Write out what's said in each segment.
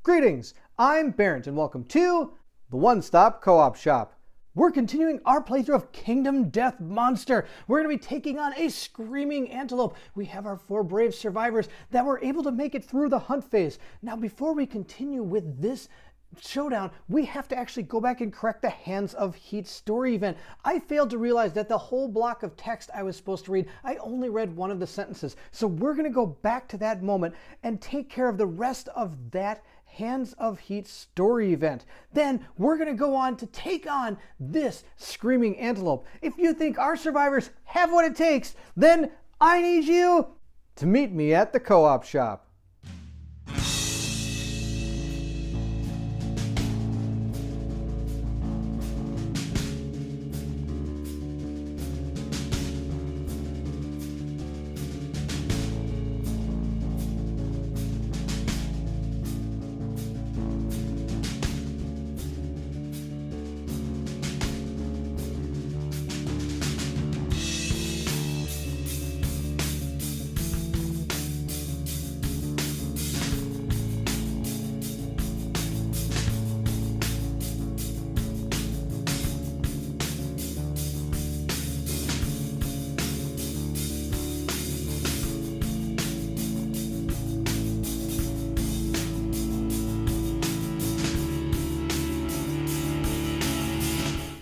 Greetings, I'm Barrett and welcome to the One Stop Co-op Shop. We're continuing our playthrough of Kingdom Death Monster. We're going to be taking on a screaming antelope. We have our 4 brave survivors that were able to make it through the hunt phase. Now before we continue with this showdown, we have to actually go back and correct the Hands of Heat story event. I failed to realize that the whole block of text I was supposed to read, I only read one of the sentences. So we're going to go back to that moment and take care of the rest of that Hands of Heat story event. Then we're going to go on to take on this screaming antelope. If you think our survivors have what it takes, then I need you to meet me at the co-op shop.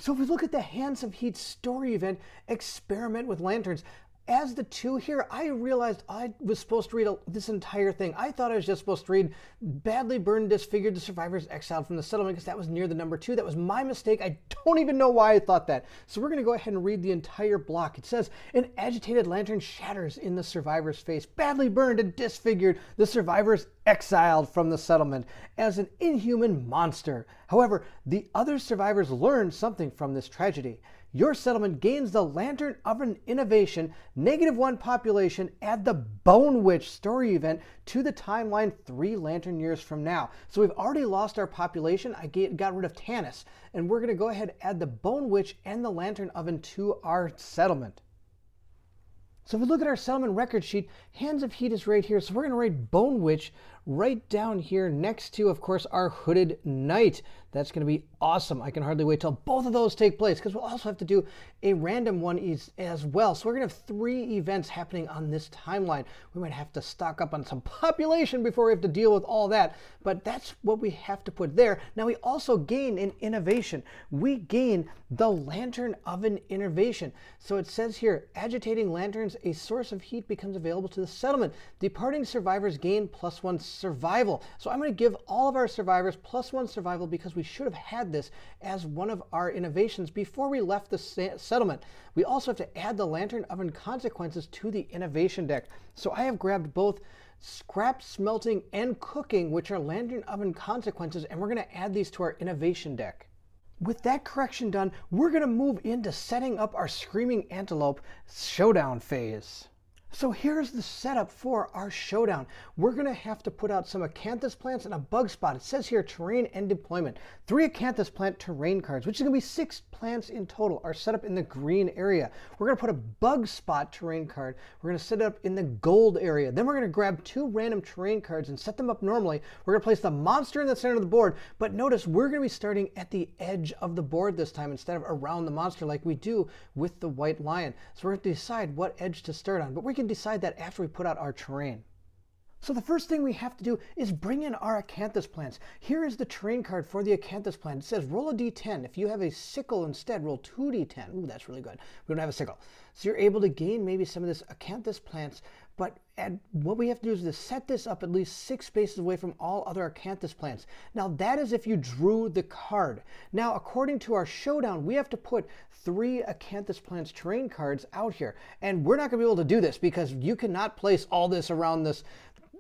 So if we look at the Hands of Heat story event, Experiment with Lanterns, as the 2 here, I realized I was supposed to read this entire thing. I thought I was just supposed to read badly burned, disfigured, the survivors exiled from the settlement, because that was near the number 2. That was my mistake. I don't even know why I thought that. So we're going to go ahead and read the entire block. It says, an agitated lantern shatters in the survivor's face. Badly burned and disfigured, the survivors exiled from the settlement as an inhuman monster. However, the other survivors learn something from this tragedy. Your settlement gains the Lantern of an Innovation, -1 population, add the Bone Witch story event to the timeline 3 lantern years from now. So we've already lost our population. I got rid of Tanis, and we're going to go ahead and add the Bone Witch and the Lantern Oven to our settlement. So if we look at our settlement record sheet, Hands of Heat is right here. So we're going to write Bone Witch right down here next to, of course, our Hooded Knight. That's going to be awesome. I can hardly wait till both of those take place, because we'll also have to do a random one as well. So we're going to have 3 events happening on this timeline. We might have to stock up on some population before we have to deal with all that, but that's what we have to put there. Now we also gain an innovation. We gain the Lantern Oven Innovation. So it says here, agitating lanterns, a source of heat becomes available to the settlement. Departing survivors gain +1 survival. So I'm going to give all of our survivors +1 survival, because we should have had this as one of our innovations before we left the settlement. We also have to add the Lantern Oven Consequences to the innovation deck. So I have grabbed both Scrap Smelting and Cooking, which are Lantern Oven Consequences, and we're going to add these to our innovation deck. With that correction done, we're going to move into setting up our Screaming Antelope showdown phase. So here's the setup for our showdown. We're going to have to put out some acanthus plants and a bug spot. It says here terrain and deployment. 3 acanthus plant terrain cards, which is going to be 6 plants in total, are set up in the green area. We're going to put a bug spot terrain card. We're going to set it up in the gold area. Then we're going to grab 2 random terrain cards and set them up normally. We're going to place the monster in the center of the board, but notice we're going to be starting at the edge of the board this time instead of around the monster like we do with the white lion. So we're going to decide what edge to start on, but we can decide that after we put out our terrain. So the first thing we have to do is bring in our acanthus plants. Here is the terrain card for the acanthus plant. It says roll a d10. If you have a sickle instead, roll 2d10. Ooh, that's really good. We don't have a sickle. So you're able to gain maybe some of this acanthus plants, but what we have to do is to set this up at least 6 spaces away from all other acanthus plants. Now that is if you drew the card. Now according to our showdown, we have to put 3 acanthus plants terrain cards out here. And we're not going to be able to do this because you cannot place all this around this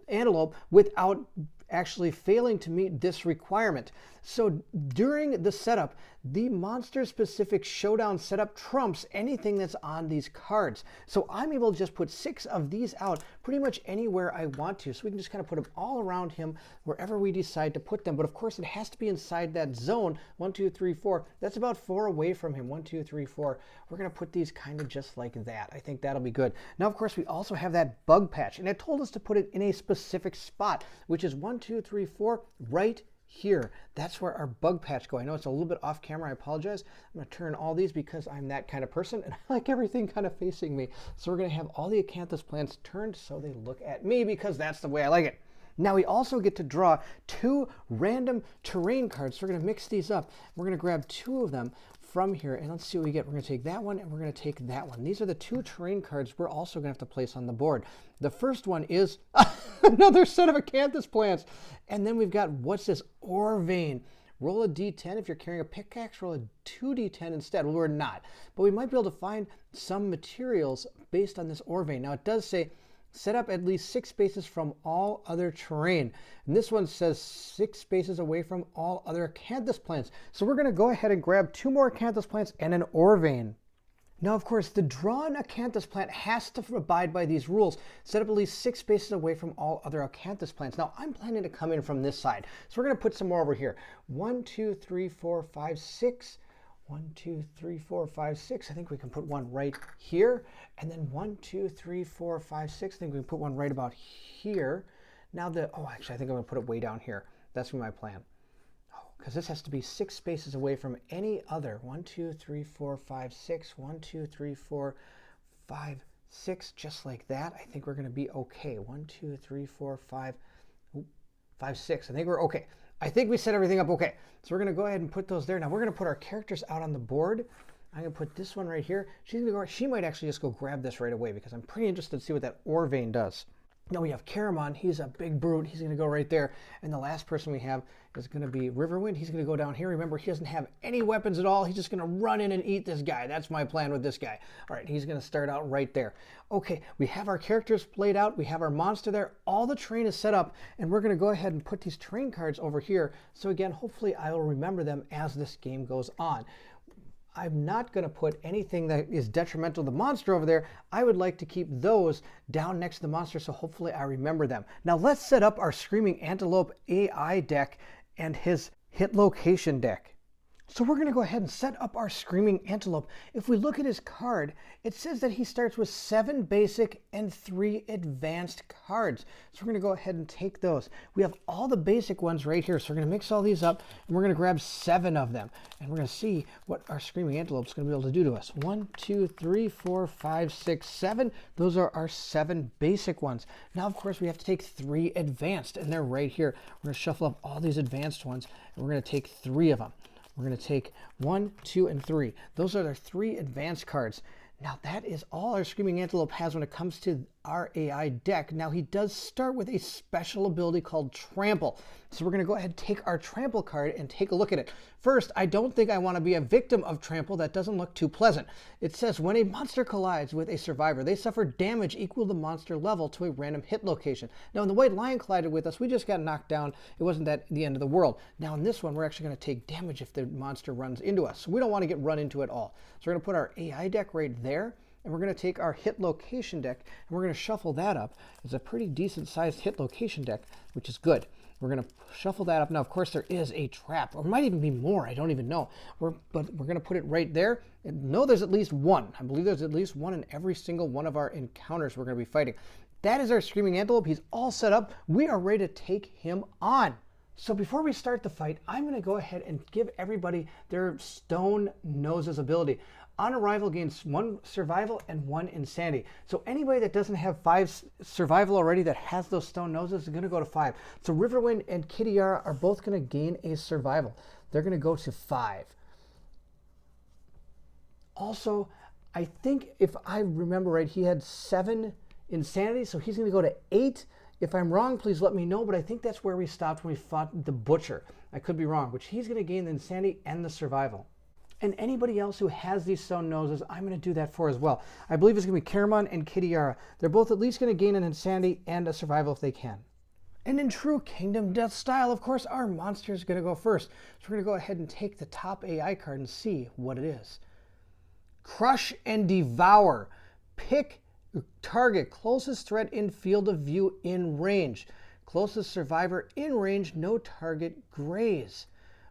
antelope without actually failing to meet this requirement. So during the setup, the monster-specific showdown setup trumps anything that's on these cards. So I'm able to just put 6 of these out pretty much anywhere I want to. So we can just kind of put them all around him wherever we decide to put them. But of course, it has to be inside that zone. 1, 2, 3, 4. That's about 4 away from him. 1, 2, 3, 4. We're going to put these kind of just like that. I think that'll be good. Now, of course, we also have that bug patch. And it told us to put it in a specific spot, which is 1, 2, 3, 4, right here. That's where our bug patch go. I know it's a little bit off camera. I apologize. I'm going to turn all these because I'm that kind of person and I like everything kind of facing me. So we're going to have all the acanthus plants turned so they look at me because that's the way I like it. Now we also get to draw 2 random terrain cards. So we're going to mix these up. We're going to grab 2 of them from here and let's see what we get. We're going to take that one and we're going to take that one. These are the 2 terrain cards we're also going to have to place on the board. The first one is another set of acanthus plants. And then we've got, what's this? Ore vein. Roll a d10. If you're carrying a pickaxe, roll a 2d10 instead. Well, we're not. But we might be able to find some materials based on this ore vein. Now it does say set up at least 6 spaces from all other terrain. And this one says 6 spaces away from all other acanthus plants. So we're going to go ahead and grab 2 more acanthus plants and an ore vein. Now, of course, the drawn acanthus plant has to abide by these rules. Set up at least 6 spaces away from all other acanthus plants. Now, I'm planning to come in from this side. So we're going to put some more over here. 1, 2, 3, 4, 5, 6. 1, 2, 3, 4, 5, 6. I think we can put one right here. And then 1, 2, 3, 4, 5, 6. I think we can put one right about here. Now actually, I think I'm going to put it way down here. That's my plan. Because this has to be 6 spaces away from any other. 1, 2, 3, 4, 5, 6. 1, 2, 3, 4, 5, 6. Just like that. I think we're going to be okay. 1, 2, 3, 4, 5, 5, 6. I think we're okay. I think we set everything up okay. So we're going to go ahead and put those there. Now we're going to put our characters out on the board. I'm going to put this one right here. She might actually just go grab this right away because I'm pretty interested to see what that ore vein does. Now we have Caramon. He's a big brute. He's going to go right there. And the last person we have is going to be Riverwind. He's going to go down here. Remember, he doesn't have any weapons at all. He's just going to run in and eat this guy. That's my plan with this guy. All right, he's going to start out right there. Okay, we have our characters played out. We have our monster there. All the terrain is set up. And we're going to go ahead and put these terrain cards over here. So again, hopefully I will remember them as this game goes on. I'm not going to put anything that is detrimental to the monster over there. I would like to keep those down next to the monster, so hopefully I remember them. Now let's set up our Screaming Antelope AI deck and his hit location deck. So we're going to go ahead and set up our Screaming Antelope. If we look at his card, it says that he starts with 7 basic and 3 advanced cards. So we're going to go ahead and take those. We have all the basic ones right here. So we're going to mix all these up and we're going to grab 7 of them. And we're going to see what our Screaming Antelope is going to be able to do to us. 1, 2, 3, 4, 5, 6, 7. Those are our 7 basic ones. Now, of course, we have to take 3 advanced and they're right here. We're going to shuffle up all these advanced ones and we're going to take 3 of them. We're going to take 1, 2, and 3. Those are their 3 advanced cards. Now that is all our Screaming Antelope has when it comes to our AI deck. Now he does start with a special ability called Trample. So we're going to go ahead and take our Trample card and take a look at it. First, I don't think I want to be a victim of Trample. That doesn't look too pleasant. It says when a monster collides with a survivor, they suffer damage equal to the monster level to a random hit location. Now when the White Lion collided with us, we just got knocked down. It wasn't that the end of the world. Now in this one, we're actually going to take damage if the monster runs into us. So we don't want to get run into at all. So we're going to put our AI deck right there. And we're going to take our hit location deck and we're going to shuffle that up. It's a pretty decent sized hit location deck, which is good. We're going to shuffle that up. Now, of course, there is a trap, or might even be more. I don't even know. But we're going to put it right there. And no, there's at least one. I believe there's at least one in every single one of our encounters we're going to be fighting. That is our Screaming Antelope. He's all set up. We are ready to take him on. So before we start the fight, I'm going to go ahead and give everybody their Stone Noses ability. On arrival gains 1 survival and 1 insanity. So anybody that doesn't have 5 survival already that has those stone noses is going to go to 5. So Riverwind and Kitiara are both going to gain a survival. They're going to go to 5. Also, I think if I remember right, he had 7 insanity, so he's going to go to 8. If I'm wrong, please let me know, but I think that's where we stopped when we fought the Butcher. I could be wrong, which he's going to gain the insanity and the survival. And anybody else who has these stone noses, I'm going to do that for as well. I believe it's going to be Caramon and Kitiara. They're both at least going to gain an insanity and a survival if they can. And in true Kingdom Death style, of course, our monster is going to go first. So we're going to go ahead and take the top AI card and see what it is. Crush and Devour. Pick target closest threat in field of view in range. Closest survivor in range, no target, graze.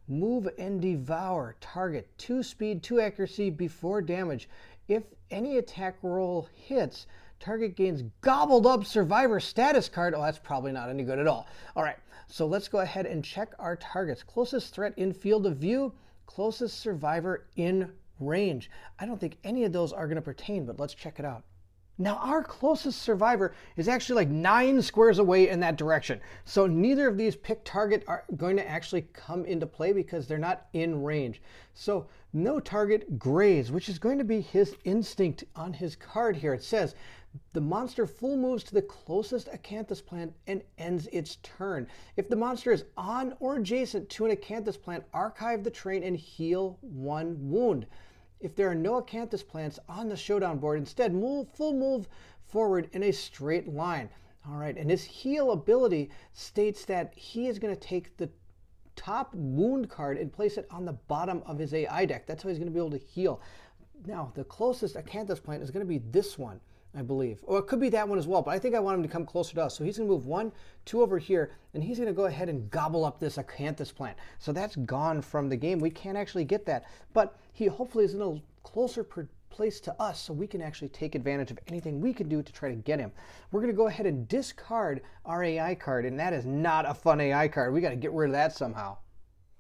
Move and Devour. Target 2 speed, 2 accuracy before damage. If any attack roll hits, target gains Gobbled Up Survivor status card. Oh, that's probably not any good at all. All right, so let's go ahead and check our targets. Closest threat in field of view, closest survivor in range. I don't think any of those are going to pertain, but let's check it out. Now, our closest survivor is actually like 9 squares away in that direction. So neither of these pick target are going to actually come into play because they're not in range. So no target, graze, which is going to be his instinct on his card here. It says, the monster full moves to the closest acanthus plant and ends its turn. If the monster is on or adjacent to an acanthus plant, archive the terrain and heal 1 wound. If there are no acanthus plants on the showdown board, instead full move forward in a straight line. All right, and his heal ability states that he is going to take the top wound card and place it on the bottom of his AI deck. That's how he's going to be able to heal. Now, the closest acanthus plant is going to be this one, I believe. Or it could be that one as well, but I think I want him to come closer to us. So he's going to move 1, 2 over here, and he's going to go ahead and gobble up this acanthus plant. So that's gone from the game. We can't actually get that, but he hopefully is in a closer place to us so we can actually take advantage of anything we can do to try to get him. We're going to go ahead and discard our AI card, and that is not a fun AI card. We got to get rid of that somehow.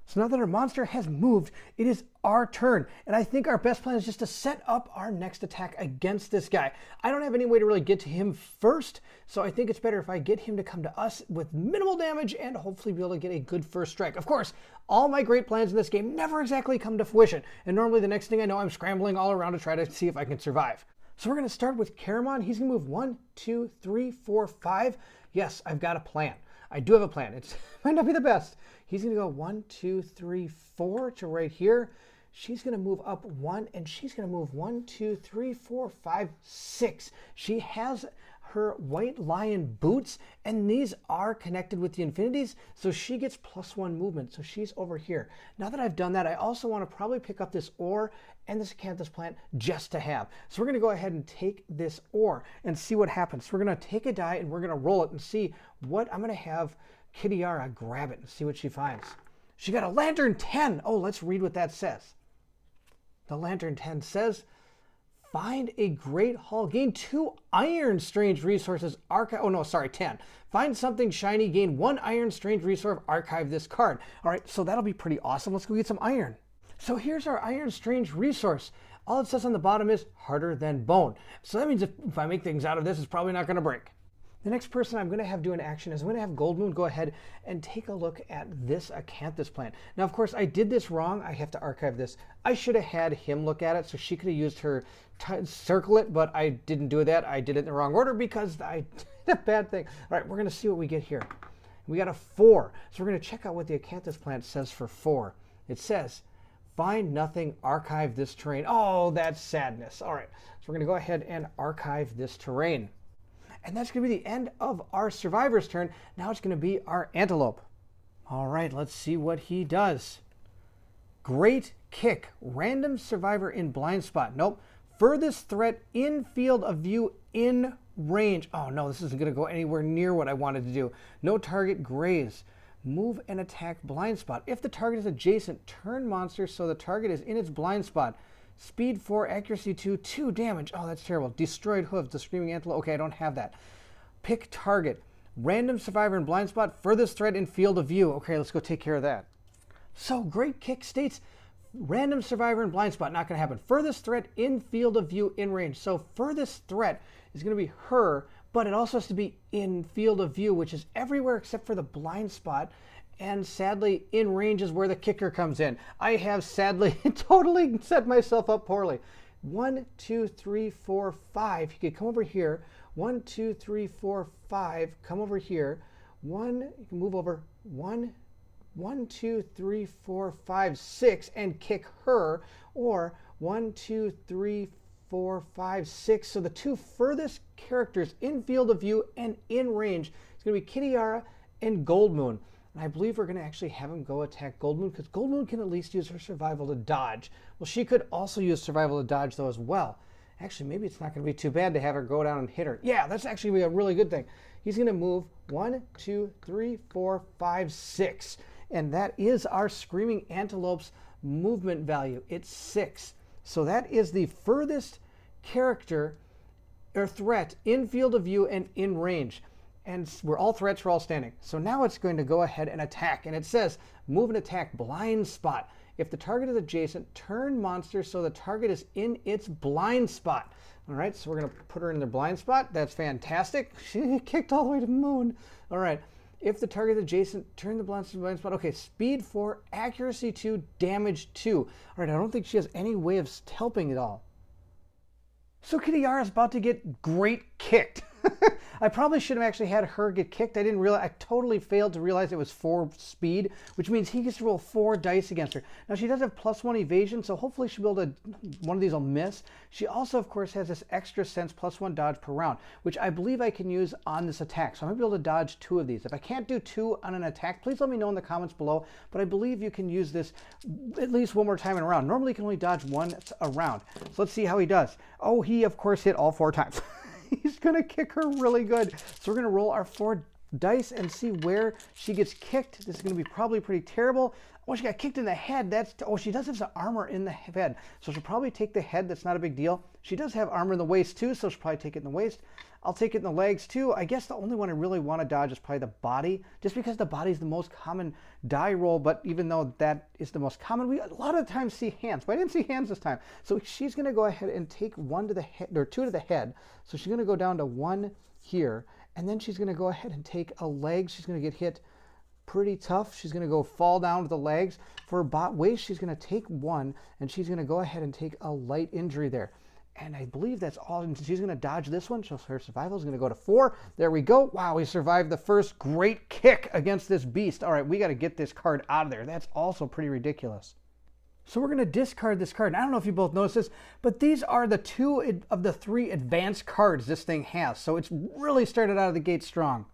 So now that our monster has moved, it is our turn. And I think our best plan is just to set up our next attack against this guy. I don't have any way to really get to him first, so I think it's better if I get him to come to us with minimal damage and hopefully be able to get a good first strike. Of course, all my great plans in this game never exactly come to fruition. And normally the next thing I know, I'm scrambling all around to try to see if I can survive. So we're going to start with Caramon. He's going to move 1, 2, 3, 4, 5. Yes, I've got a plan. I do have a plan. It might not be the best. He's going to go 1, 2, 3, 4 to right here. She's going to move up 1, and she's going to move 1, 2, 3, 4, 5, 6. She has her white lion boots, and these are connected with the infinities, so she gets +1 movement. So she's over here. Now that I've done that, I also want to probably pick up this ore and this acanthus plant just to have. So we're going to go ahead and take this ore and see what happens. So we're going to take a die and we're going to roll it and see what I'm going to have Kitiara grab it and see what she finds. She got a Lantern 10. Oh, let's read what that says. The Lantern 10 says, find a Great Hall, gain 2 Iron Strange Resources, archive, oh no, sorry, 10. Find something shiny, gain 1 Iron Strange Resource, archive this card. All right, so that'll be pretty awesome. Let's go get some iron. So here's our Iron Strange Resource. All it says on the bottom is harder than bone. So that means if I make things out of this, it's probably not going to break. The next person I'm going to have do an action is I'm going to have Gold Moon go ahead and take a look at this acanthus plant. Now, of course, I did this wrong. I have to archive this. I should have had him look at it, so she could have used her circle it, but I didn't do that. I did it in the wrong order because I did a bad thing. All right, we're going to see what we get here. We got a 4. So we're going to check out what the acanthus plant says for 4. It says, find nothing, archive this terrain. Oh, that's sadness. All right, so we're going to go ahead and archive this terrain. And that's going to be the end of our survivor's turn. Now it's going to be our Antelope. All right, let's see what he does. Great Kick. Random survivor in blind spot. Nope. Furthest threat in field of view in range. Oh no, this isn't going to go anywhere near what I wanted to do. No target, graze. Move and attack blind spot. If the target is adjacent, turn monster so the target is in its blind spot. Speed 4, accuracy 2, 2 damage. Oh, that's terrible. Destroyed hooves, the screaming antelope. Okay, I don't have that. Pick target. Random survivor in blind spot, furthest threat in field of view. Okay, let's go take care of that. So Great Kick states random survivor in blind spot, not going to happen. Furthest threat in field of view in range. So furthest threat is going to be her, but it also has to be in field of view, which is everywhere except for the blind spot. And sadly, in range is where the kicker comes in. I have sadly totally set myself up poorly. 1, 2, 3, 4, 5. You could come over here. 1, 2, 3, 4, 5. Come over here. 1, you can move over. 1, 2, 3, 4, 5, 6, and kick her. Or 1, 2, 3, 4, 5, 6. So the 2 furthest characters in field of view and in range is going to be Kitiara and Gold Moon. And I believe we're going to actually have him go attack Gold Moon because Gold Moon can at least use her survival to dodge. Well, she could also use survival to dodge though as well. Actually, maybe it's not going to be too bad to have her go down and hit her. Yeah, that's actually a really good thing. He's going to move 1, 2, 3, 4, 5, 6. And that is our Screaming Antelope's movement value. It's 6. So that is the furthest character or threat in field of view and in range. And we're all threats, we're all standing. So now it's going to go ahead and attack. And it says, move and attack blind spot. If the target is adjacent, turn monster so the target is in its blind spot. All right, so we're going to put her in the blind spot. That's fantastic. She kicked all the way to the moon. All right, if the target is adjacent, turn the blind spot. Okay, speed 4, accuracy 2, damage 2. All right, I don't think she has any way of helping at all. So Kitty Yara is about to get great kicked. I probably should have actually had her get kicked. I didn't realize, I totally failed to realize it was 4 speed, which means he gets to roll 4 dice against her. Now she does have +1 evasion, so hopefully she'll be able to, one of these will miss. She also, of course, has this extra sense +1 dodge per round, which I believe I can use on this attack. So I'm gonna be able to dodge 2 of these. If I can't do 2 on an attack, please let me know in the comments below, but I believe you can use this at least 1 more time in a round. Normally you can only dodge 1 a round. So let's see how he does. Oh, he of course hit all 4 times. He's going to kick her really good. So we're going to roll our 4 dice and see where she gets kicked. This is going to be probably pretty terrible. Oh, she got kicked in the head. Oh, she does have some armor in the head. So she'll probably take the head. That's not a big deal. She does have armor in the waist too, so she'll probably take it in the waist. I'll take it in the legs too. I guess the only one I really want to dodge is probably the body, just because the body is the most common die roll, but even though that is the most common, we a lot of times see hands, but I didn't see hands this time. So she's going to go ahead and take 1 to the head, or 2 to the head. So she's going to go down to 1 here, and then she's going to go ahead and take a leg. She's going to get hit pretty tough. She's going to go fall down with the legs. For her waist, she's going to take 1, and she's going to go ahead and take a light injury there. And I believe that's all. And she's going to dodge this one. So her survival is going to go to 4. There we go. Wow, we survived the first great kick against this beast. All right, we got to get this card out of there. That's also pretty ridiculous. So we're going to discard this card. And I don't know if you both noticed this, but these are the 2 of the 3 advanced cards this thing has. So it's really started out of the gate strong.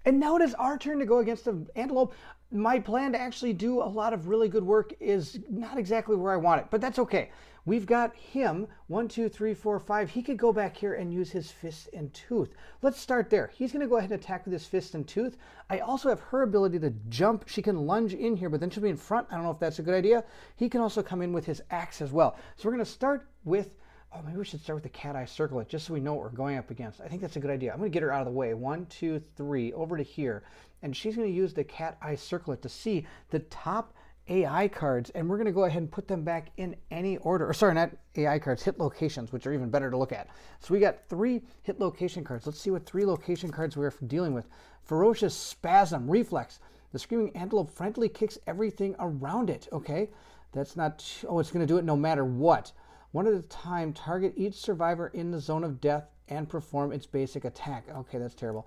And now it is our turn to go against the Antelope. My plan to actually do a lot of really good work is not exactly where I want it, but that's okay. We've got him, 1, 2, 3, 4, 5. He could go back here and use his fist and tooth. Let's start there. He's going to go ahead and attack with his fist and tooth. I also have her ability to jump. She can lunge in here, but then she'll be in front. I don't know if that's a good idea. He can also come in with his axe as well. So we're going to start with, oh, maybe we should start with the cat eye circle it just so we know what we're going up against. I think that's a good idea. I'm going to get her out of the way. 1, 2, 3, over to here. And she's going to use the cat eye circle it to see the top AI cards, and we're going to go ahead and put them back in any order. Or sorry, not AI cards, hit locations, which are even better to look at. So we got 3 hit location cards. Let's see what 3 location cards we're dealing with. Ferocious Spasm, Reflex. The Screaming Antelope frantically kicks everything around it. Okay, that's not, oh, it's going to do it no matter what. 1 at a time, target each survivor in the zone of death and perform its basic attack. Okay, that's terrible.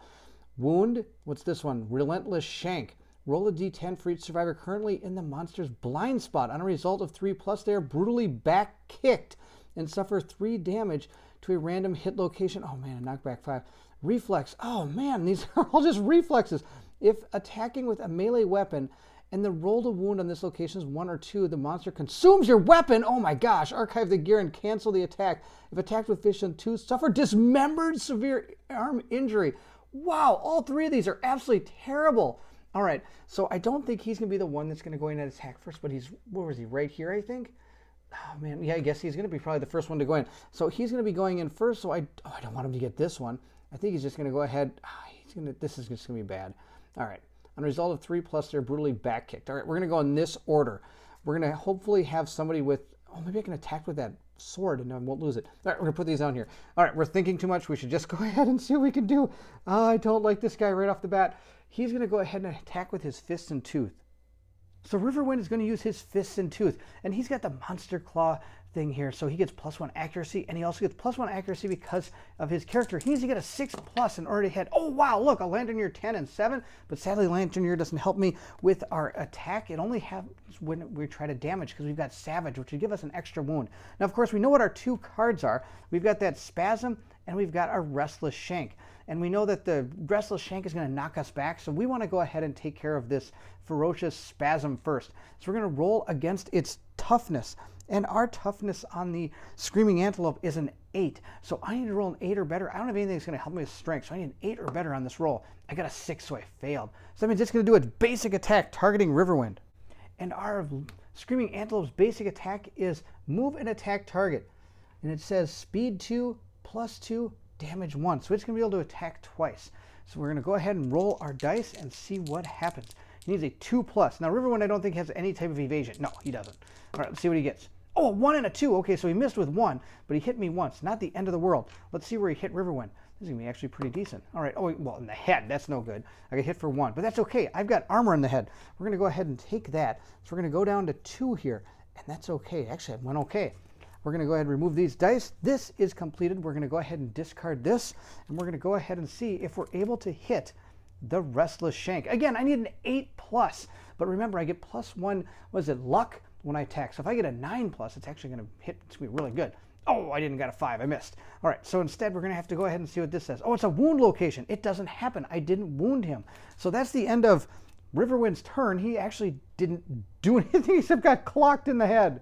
Wound, what's this one? Relentless Shank. Roll a d10 for each survivor currently in the monster's blind spot. On a result of 3+, they are brutally back kicked and suffer 3 damage to a random hit location. Oh man, a knockback 5. Reflex. Oh man, these are all just reflexes. If attacking with a melee weapon and the roll to wound on this location is 1 or 2, the monster consumes your weapon. Oh my gosh. Archive the gear and cancel the attack. If attacked with fish and tooth, suffer dismembered severe arm injury. Wow, all 3 of these are absolutely terrible. All right, so I don't think he's going to be the one that's going to go in and attack first, but he's, where was he, right here, I think? Oh, man, yeah, I guess he's going to be probably the first one to go in. So he's going to be going in first, so I don't want him to get this one. I think he's just going to go ahead. This is just going to be bad. All right, on a result of 3+, they're brutally back kicked. All right, we're going to go in this order. We're going to hopefully have somebody with, oh, maybe I can attack with that sword and I won't lose it. All right, we're going to put these down here. All right, we're thinking too much. We should just go ahead and see what we can do. I don't like this guy right off the bat. He's going to go ahead and attack with his fists and tooth. So Riverwind is going to use his fists and tooth, and he's got the monster claw thing here, so he gets +1 accuracy, and he also gets +1 accuracy because of his character. He needs to get a 6+ in order to hit. Oh wow, look, a Lantern 10 and 7, but sadly Lantern doesn't help me with our attack. It only happens when we try to damage because we've got Savage, which would give us an extra wound. Now of course we know what our 2 cards are. We've got that Spasm and we've got our Restless Shank. and we know that the Restless Shank is going to knock us back, so we want to go ahead and take care of this Ferocious Spasm first. So we're going to roll against its toughness, and our toughness on the Screaming Antelope is an 8. So I need to roll an 8 or better. I don't have anything that's going to help me with strength, so I need an 8 or better on this roll. I got a 6, so I failed. So that means it's going to do its basic attack, targeting Riverwind. And our Screaming Antelope's basic attack is move and attack target. And it says speed 2, +2, damage 1. So it's going to be able to attack twice. So we're going to go ahead and roll our dice and see what happens. He needs a 2+. Now Riverwind I don't think has any type of evasion. No, he doesn't. All right, let's see what he gets. Oh, a 1 and a 2. Okay, so he missed with 1, but he hit me once. Not the end of the world. Let's see where he hit Riverwind. This is going to be actually pretty decent. All right. Oh, well, in the head. That's no good. I got hit for 1, but that's okay. I've got armor in the head. We're going to go ahead and take that. So we're going to go down to 2 here, and that's okay. Actually, I went okay. We're going to go ahead and remove these dice. This is completed. We're going to go ahead and discard this, and we're going to go ahead and see if we're able to hit the Restless Shank. Again, I need an 8+, but remember, I get +1, was it luck, when I attack. So if I get a 9+, it's actually going to hit. It's going to be really good. Oh, I didn't get a 5. I missed. All right, so instead we're going to have to go ahead and see what this says. Oh, it's a wound location. It doesn't happen. I didn't wound him. So that's the end of Riverwind's turn. He actually didn't do anything except got clocked in the head.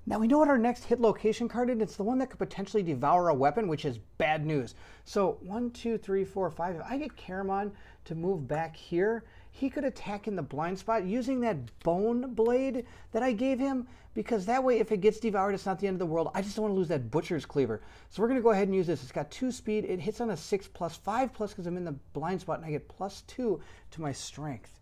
Now we know what our next hit location card is. It's the one that could potentially devour a weapon, which is bad news. So 1, 2, 3, 4, 5. If I get Caramon to move back here, he could attack in the blind spot using that bone blade that I gave him, because that way if it gets devoured, it's not the end of the world. I just don't want to lose that butcher's cleaver. So we're going to go ahead and use this. It's got 2 speed. It hits on a 6+, 5+ because I'm in the blind spot, and I get +2 to my strength.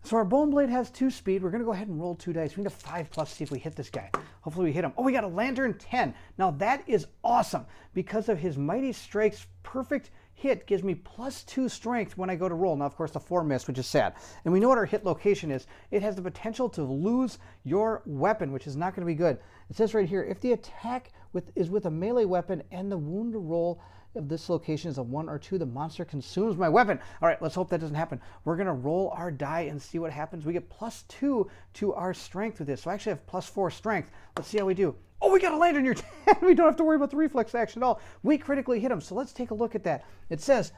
So our bone blade has 2 speed. We're going to go ahead and roll 2 dice. We need a 5+, see if we hit this guy. Hopefully we hit him. Oh, we got a lantern 10. Now that is awesome because of his mighty strikes. Perfect hit gives me +2 strength when I go to roll. Now, of course, the 4 missed, which is sad. And we know what our hit location is. It has the potential to lose your weapon, which is not going to be good. It says right here, if the attack is with a melee weapon and the wound roll of this location is a 1 or 2, the monster consumes my weapon. All right, let's hope that doesn't happen. We're going to roll our die and see what happens. We get +2 to our strength with this. So I actually have +4 strength. Let's see how we do. Oh, we got a land on your 10. We don't have to worry about the reflex action at all. We critically hit him. So let's take a look at that. It says,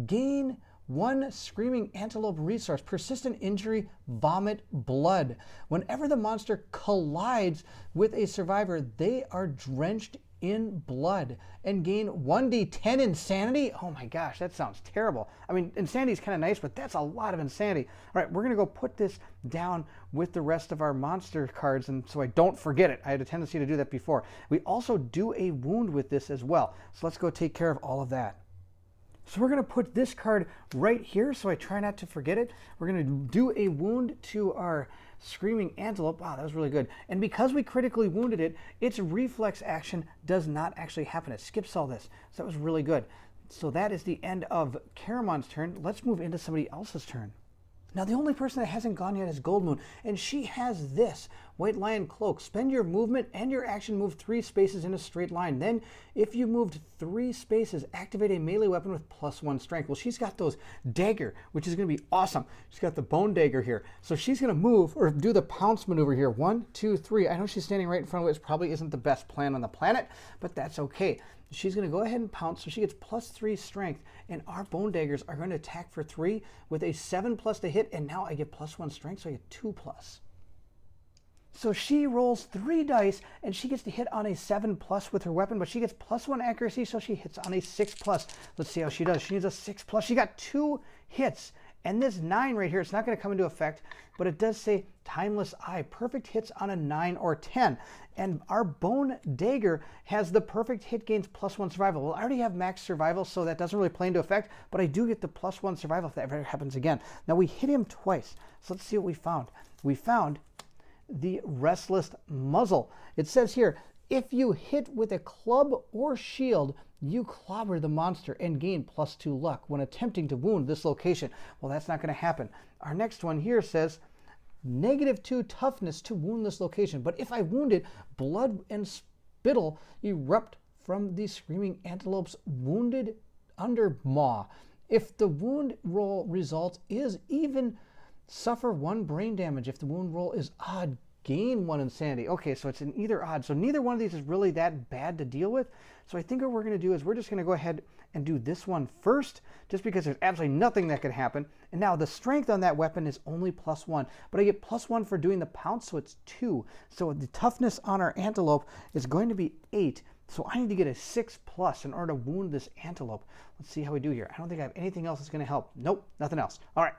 gain 1 Screaming Antelope resource, persistent injury, vomit, blood. Whenever the monster collides with a survivor, they are drenched in blood and gain 1d10 insanity. Oh my gosh, that sounds terrible. I mean, insanity is kind of nice, but that's a lot of insanity. All right, we're going to go put this down with the rest of our monster cards, and so I don't forget it. I had a tendency to do that before. We also do a wound with this as well. So let's go take care of all of that. So we're going to put this card right here so I try not to forget it. We're going to do a wound to our Screaming Antelope. Wow, that was really good. And because we critically wounded it, its reflex action does not actually happen. It skips all this. So that was really good. So that is the end of Caramon's turn. Let's move into somebody else's turn. Now, the only person that hasn't gone yet is Gold Moon, and she has this White Lion Cloak. Spend your movement and your action, move 3 spaces in a straight line. Then, if you moved 3 spaces, activate a melee weapon with +1 strength. Well, she's got those dagger, which is going to be awesome. She's got the bone dagger here. So she's going to move or do the pounce maneuver here. 1, 2, 3. I know she's standing right in front of it, which probably isn't the best plan on the planet, but that's okay. She's going to go ahead and pounce, so she gets +3 strength, and our bone daggers are going to attack for 3 with a 7+ to hit, and now I get +1 strength, so I get 2+. So she rolls 3 dice, and she gets to hit on a 7+ with her weapon, but she gets +1 accuracy, so she hits on a 6+. Let's see how she does. She needs a 6+. She got 2 hits. And this 9 right here, it's not going to come into effect, but it does say Timeless Eye. Perfect hits on a 9 or 10. And our Bone Dagger has the perfect hit gains +1 survival. Well, I already have max survival, so that doesn't really play into effect, but I do get the +1 survival if that ever happens again. Now, we hit him twice, so let's see what we found. We found the Restless Muzzle. It says here, if you hit with a club or shield, you clobber the monster and gain +2 luck when attempting to wound this location. Well, that's not going to happen. Our next one here says -2 toughness to wound this location. But if I wound it, blood and spittle erupt from the Screaming Antelope's wounded undermaw. If the wound roll result is even, suffer 1 brain damage. If the wound roll is odd, gain 1 insanity. Okay, so it's an either odd. So neither one of these is really that bad to deal with. So I think what we're going to do is we're just going to go ahead and do this one first, just because there's absolutely nothing that could happen. And now the strength on that weapon is only +1, but I get +1 for doing the pounce, so it's 2. So the toughness on our Antelope is going to be 8. So I need to get a 6+ in order to wound this Antelope. Let's see how we do here. I don't think I have anything else that's going to help. Nope, nothing else. All right.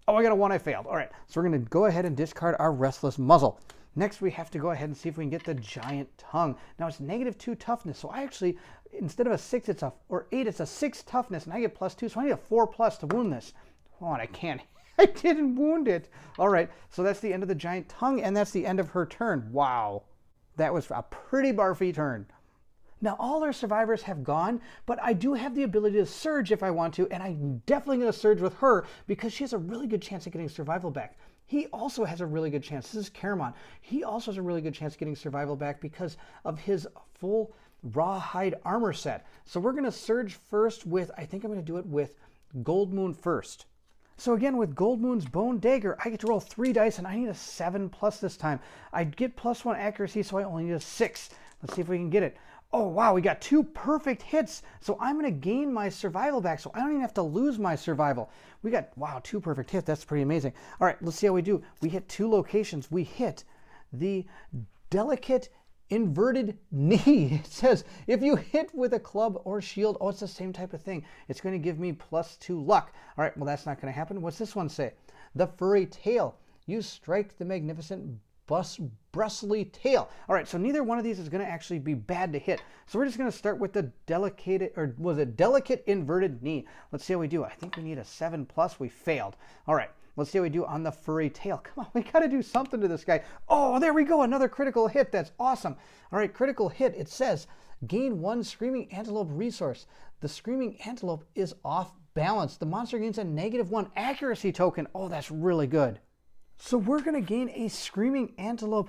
Oh, I got a 1, I failed. All right, so we're going to go ahead and discard our Restless Muzzle. Next, we have to go ahead and see if we can get the Giant Tongue. Now, it's -2 toughness, so I actually, instead of a 6, or 8, it's a 6 toughness, and I get +2, so I need a 4+ to wound this. Oh, and I can't. I didn't wound it. All right, so that's the end of the Giant Tongue, and that's the end of her turn. Wow, that was a pretty barfy turn. Now, all our survivors have gone, but I do have the ability to surge if I want to, and I'm definitely going to surge with her because she has a really good chance of getting survival back. He also has a really good chance. This is Caramon. He also has a really good chance of getting survival back because of his full rawhide armor set. So we're going to surge first with, I think I'm going to do it with Gold Moon first. So again, with Gold Moon's Bone Dagger, I get to roll 3 dice, and I need a 7+ this time. I get +1 accuracy, so I only need a 6. Let's see if we can get it. Oh, wow, we got 2 perfect hits. So I'm going to gain my survival back, so I don't even have to lose my survival. We got, wow, 2 perfect hits. That's pretty amazing. All right, let's see how we do. We hit 2 locations. We hit the Delicate Inverted Knee. It says, if you hit with a club or shield, oh, it's the same type of thing. It's going to give me +2 luck. All right, well, that's not going to happen. What's this one say? The Furry Tail. You strike the magnificent bristly tail. All right, so neither one of these is going to actually be bad to hit. So we're just going to start with the Delicate Inverted Knee. Let's see how we do. I think we need a 7+. We failed. All right, let's see how we do on the Furry Tail. Come on, we got to do something to this guy. Oh, there we go. Another critical hit. That's awesome. All right, critical hit. It says gain 1 Screaming Antelope resource. The Screaming Antelope is off balance. The monster gains a -1 accuracy token. Oh, that's really good. So we're going to gain a Screaming Antelope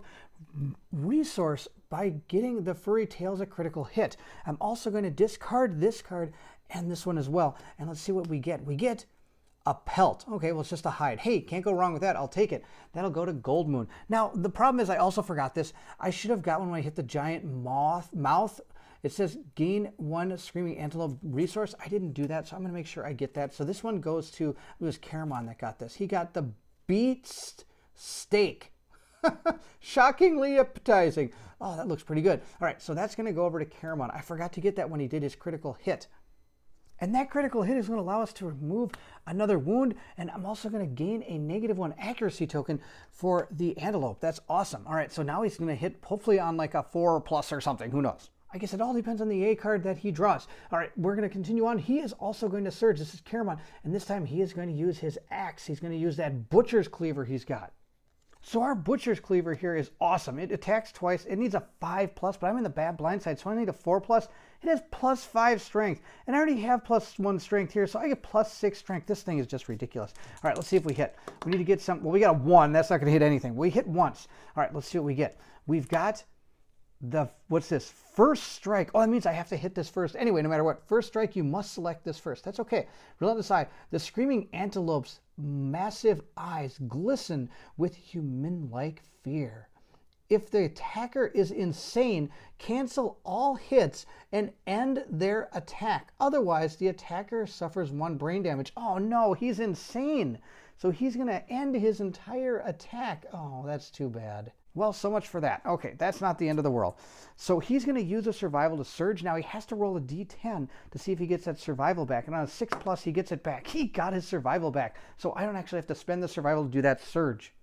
resource by getting the Furry Tails a critical hit. I'm also going to discard this card and this one as well. And let's see what we get. We get a pelt. Okay, well, it's just a hide. Hey, can't go wrong with that. I'll take it. That'll go to Gold Moon. Now, the problem is I also forgot this. I should have got one when I hit the giant mouth. It says gain 1 Screaming Antelope resource. I didn't do that, so I'm going to make sure I get that. So this one goes to, it was Caramon that got this. He got the Beast Steak. Shockingly appetizing. Oh, that looks pretty good. All right, so that's going to go over to Caramon. I forgot to get that when he did his critical hit. And that critical hit is going to allow us to remove another wound, and I'm also going to gain a -1 accuracy token for the Antelope. That's awesome. All right, so now he's going to hit hopefully on like a 4+ or something. Who knows? I guess it all depends on the A card that he draws. All right, we're going to continue on. He is also going to surge. This is Caramon, and this time he is going to use his axe. He's going to use that Butcher's Cleaver he's got. So our Butcher's Cleaver here is awesome. It attacks twice. It needs a 5+, but I'm in the bad blind side, so I need a 4+. It has +5 strength, and I already have +1 strength here, so I get +6 strength. This thing is just ridiculous. All right, let's see if we hit. We need to get some. Well, we got a 1. That's not going to hit anything. We hit once. All right, let's see what we get. We've got the, what's this? First strike. Oh, that means I have to hit this first. Anyway, no matter what, first strike, you must select this first. That's okay. Relentless Eye. The Screaming Antelope's massive eyes glisten with human-like fear. If the attacker is insane, cancel all hits and end their attack. Otherwise, the attacker suffers 1 brain damage. Oh no, he's insane. So he's going to end his entire attack. Oh, that's too bad. Well, so much for that. Okay, that's not the end of the world. So he's going to use a survival to surge. Now he has to roll a d10 to see if he gets that survival back. And on a 6+, he gets it back. He got his survival back. So I don't actually have to spend the survival to do that surge.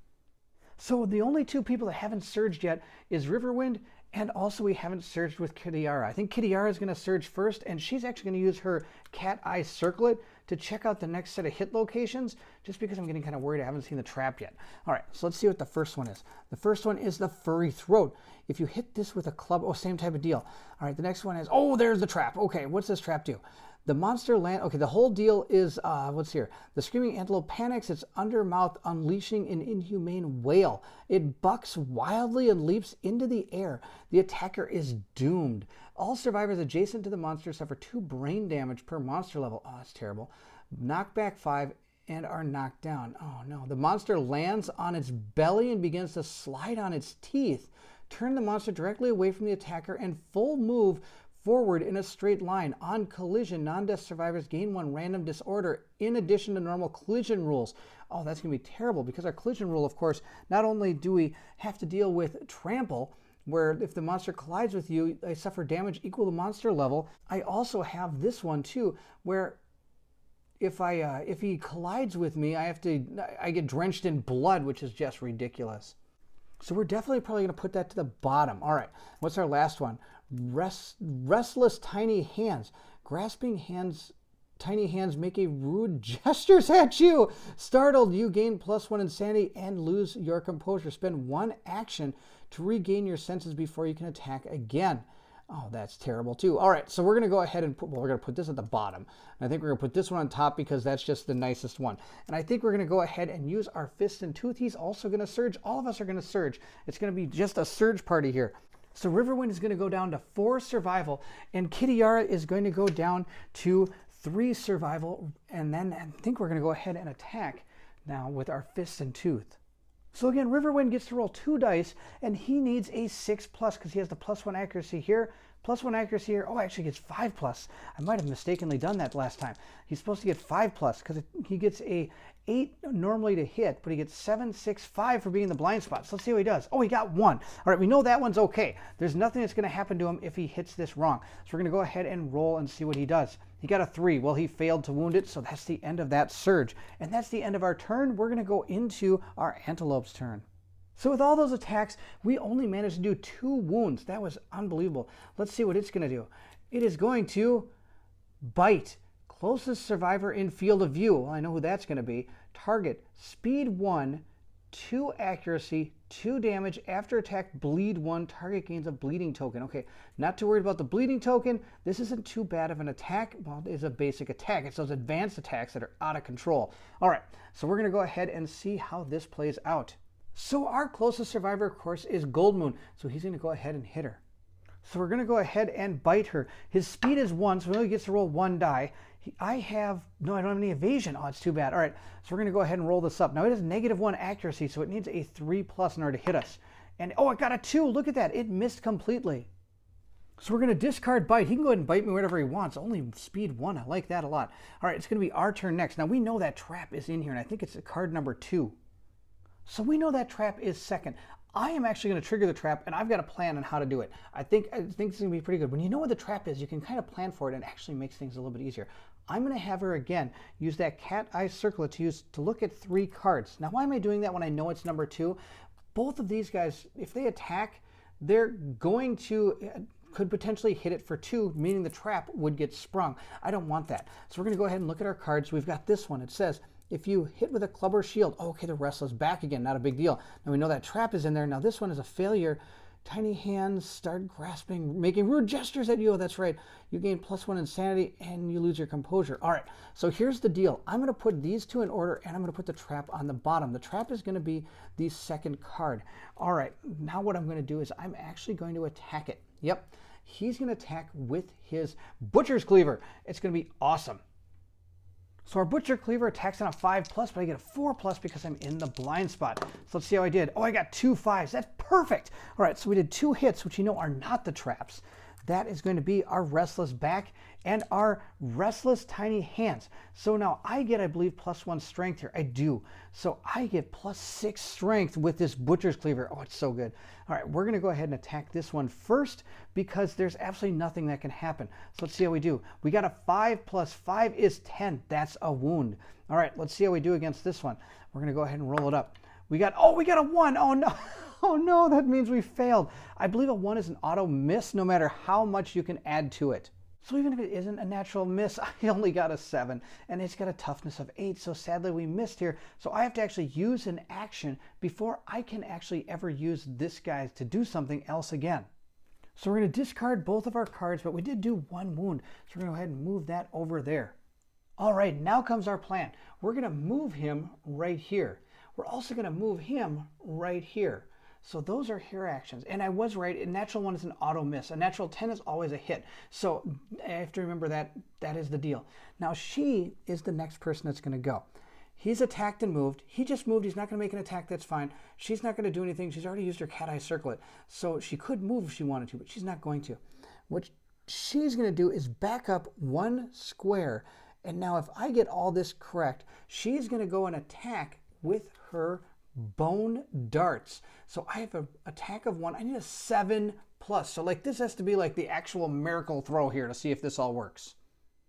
So the only 2 people that haven't surged yet is Riverwind, and also we haven't surged with Kitiara. I think Kitiara is going to surge first, and she's actually going to use her Cat Eye Circlet to check out the next set of hit locations, just because I'm getting kind of worried I haven't seen the trap yet. All right, so let's see what the first one is. The first one is the Furry Throat. If you hit this with a club, oh, same type of deal. All right, the next one is, oh, there's the trap. Okay, what's this trap do? The monster land, okay, the whole deal is, what's here? The Screaming Antelope panics its undermouth, unleashing an inhumane wail. It bucks wildly and leaps into the air. The attacker is doomed. All survivors adjacent to the monster suffer 2 brain damage per monster level. Oh, that's terrible. Knockback 5 and are knocked down. Oh no, the monster lands on its belly and begins to slide on its teeth. Turn the monster directly away from the attacker and full move forward in a straight line. On collision, non-death survivors gain 1 random disorder in addition to normal collision rules. Oh, that's going to be terrible because our collision rule, of course, not only do we have to deal with trample, where if the monster collides with you, I suffer damage equal to monster level. I also have this one too, where if he collides with me, I get drenched in blood, which is just ridiculous. So we're definitely probably going to put that to the bottom. All right, what's our last one? Restless tiny hands. Grasping hands, tiny hands make a rude gestures at you. Startled, you gain +1 insanity and lose your composure. Spend 1 action to regain your senses before you can attack again. Oh, that's terrible too. All right, so we're going to go ahead and we're going to put this at the bottom. And I think we're going to put this one on top because that's just the nicest one. And I think we're going to go ahead and use our Fist and Tooth. He's also going to surge. All of us are going to surge. It's going to be just a surge party here. So Riverwind is going to go down to 4 survival, and Kitty Yara is going to go down to 3 survival. And then I think we're going to go ahead and attack now with our Fist and Tooth. So again, Riverwind gets to roll 2 dice, and he needs a 6+ because he has the +1 accuracy here, +1 accuracy here. Oh, actually gets 5+. I might have mistakenly done that last time. He's supposed to get 5+ because he gets a 8 normally to hit, but he gets 7, 6, 5 for being in the blind spot. So let's see how he does. Oh, he got 1. All right, we know that one's okay. There's nothing that's going to happen to him if he hits this wrong. So we're going to go ahead and roll and see what he does. He got a 3. Well, he failed to wound it, so that's the end of that surge. And that's the end of our turn. We're going to go into our Antelope's turn. So with all those attacks, we only managed to do 2 wounds. That was unbelievable. Let's see what it's going to do. It is going to bite. Closest survivor in field of view. Well, I know who that's going to be. Target, speed 1, 2 accuracy, 2 damage. After attack, bleed 1. Target gains a bleeding token. Okay, not too worried about the bleeding token. This isn't too bad of an attack. Well, it is a basic attack. It's those advanced attacks that are out of control. All right, so we're going to go ahead and see how this plays out. So our closest survivor, of course, is Gold Moon. So he's going to go ahead and hit her. So we're going to go ahead and bite her. His speed is 1, so he only gets to roll 1 die. I don't have any evasion. Oh, it's too bad. All right, so we're going to go ahead and roll this up. Now, it has -1 accuracy, so it needs a 3+ in order to hit us. And, oh, it got a 2. Look at that. It missed completely. So we're going to discard bite. He can go ahead and bite me wherever he wants. Only speed 1. I like that a lot. All right, it's going to be our turn next. Now, we know that trap is in here, and I think it's card number 2. So we know that trap is second. I am actually going to trigger the trap, and I've got a plan on how to do it. I think it's going to be pretty good. When you know what the trap is, you can kind of plan for it, and it actually makes things a little bit easier. I'm going to have her again use that cat eye circlet to look at 3 cards. Now, why am I doing that when I know it's number 2? Both of these guys, if they attack, they're going to could potentially hit it for 2, meaning the trap would get sprung. I don't want that. So we're going to go ahead and look at our cards. We've got this one. It says, if you hit with a club or shield, oh, okay, the Restless back again, not a big deal. Now we know that trap is in there. Now this one is a failure. Tiny hands start grasping, making rude gestures at you. Oh, that's right. You gain +1 insanity and you lose your composure. All right, so here's the deal. I'm going to put these 2 in order, and I'm going to put the trap on the bottom. The trap is going to be the second card. All right, now what I'm going to do is I'm actually going to attack it. Yep, he's going to attack with his Butcher's Cleaver. It's going to be awesome. So our Butcher Cleaver attacks on a 5+, but I get a 4+ because I'm in the blind spot. So let's see how I did. Oh, I got 2 5s. That's perfect. All right, so we did 2 hits, which you know are not the traps. That is going to be our Restless back and our Restless tiny hands. So now I get, I believe, +1 strength here. I do. So I get +6 strength with this Butcher's Cleaver. Oh, it's so good. All right, we're going to go ahead and attack this one first because there's absolutely nothing that can happen. So let's see how we do. We got a 5 + 5 is 10. That's a wound. All right, let's see how we do against this one. We're going to go ahead and roll it up. We got a 1. Oh, no. Oh no, that means we failed. I believe a 1 is an auto miss no matter how much you can add to it. So even if it isn't a natural miss, I only got a 7, and it's got a toughness of 8, so sadly we missed here. So I have to actually use an action before I can actually ever use this guy to do something else again. So we're going to discard both of our cards, but we did do 1 wound. So we're going to go ahead and move that over there. All right, now comes our plan. We're going to move him right here. We're also going to move him right here. So those are her actions. And I was right, a natural 1 is an auto miss. A natural 10 is always a hit. So I have to remember that that is the deal. Now she is the next person that's going to go. He's attacked and moved. He just moved. He's not going to make an attack. That's fine. She's not going to do anything. She's already used her cat eye circlet. So she could move if she wanted to, but she's not going to. she's going to do is back up 1 square. And now if I get all this correct, she's going to go and attack with her bone darts. So I have an attack of 1. I need a 7+. So like this has to be like the actual miracle throw here to see if this all works.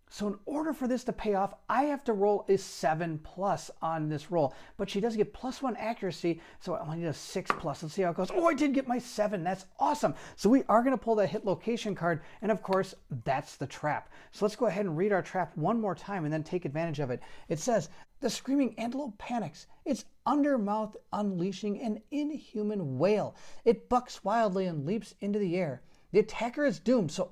So in order for this to pay off, I have to roll a 7+ on this roll. But she does get +1 accuracy, so I need a 6+. Let's see how it goes. Oh, I did get my 7. That's awesome. So we are going to pull that hit location card, and of course, that's the trap. So let's go ahead and read our trap one more time and then take advantage of it. It says, the screaming antelope panics, its undermouth unleashing an inhuman wail. It bucks wildly and leaps into the air. The attacker is doomed, so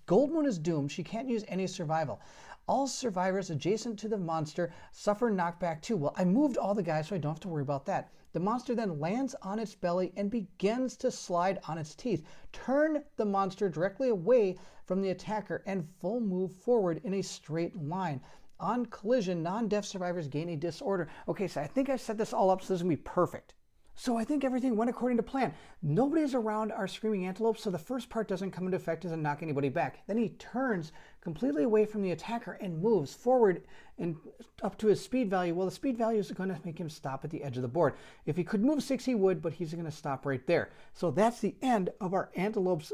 Gold Moon is doomed. She can't use any survival. All survivors adjacent to the monster suffer knockback too. Well, I moved all the guys, so I don't have to worry about that. The monster then lands on its belly and begins to slide on its teeth. Turn the monster directly away from the attacker and full move forward in a straight line. On collision, non-deaf survivors gain a disorder. Okay, so I think I set this all up so this is going to be perfect. So I think everything went according to plan. Nobody's around our screaming antelope, so the first part doesn't come into effect, doesn't knock anybody back. Then he turns completely away from the attacker and moves forward and up to his speed value. Well, the speed value is going to make him stop at the edge of the board. If he could move 6, he would, but he's going to stop right there. So that's the end of our antelope's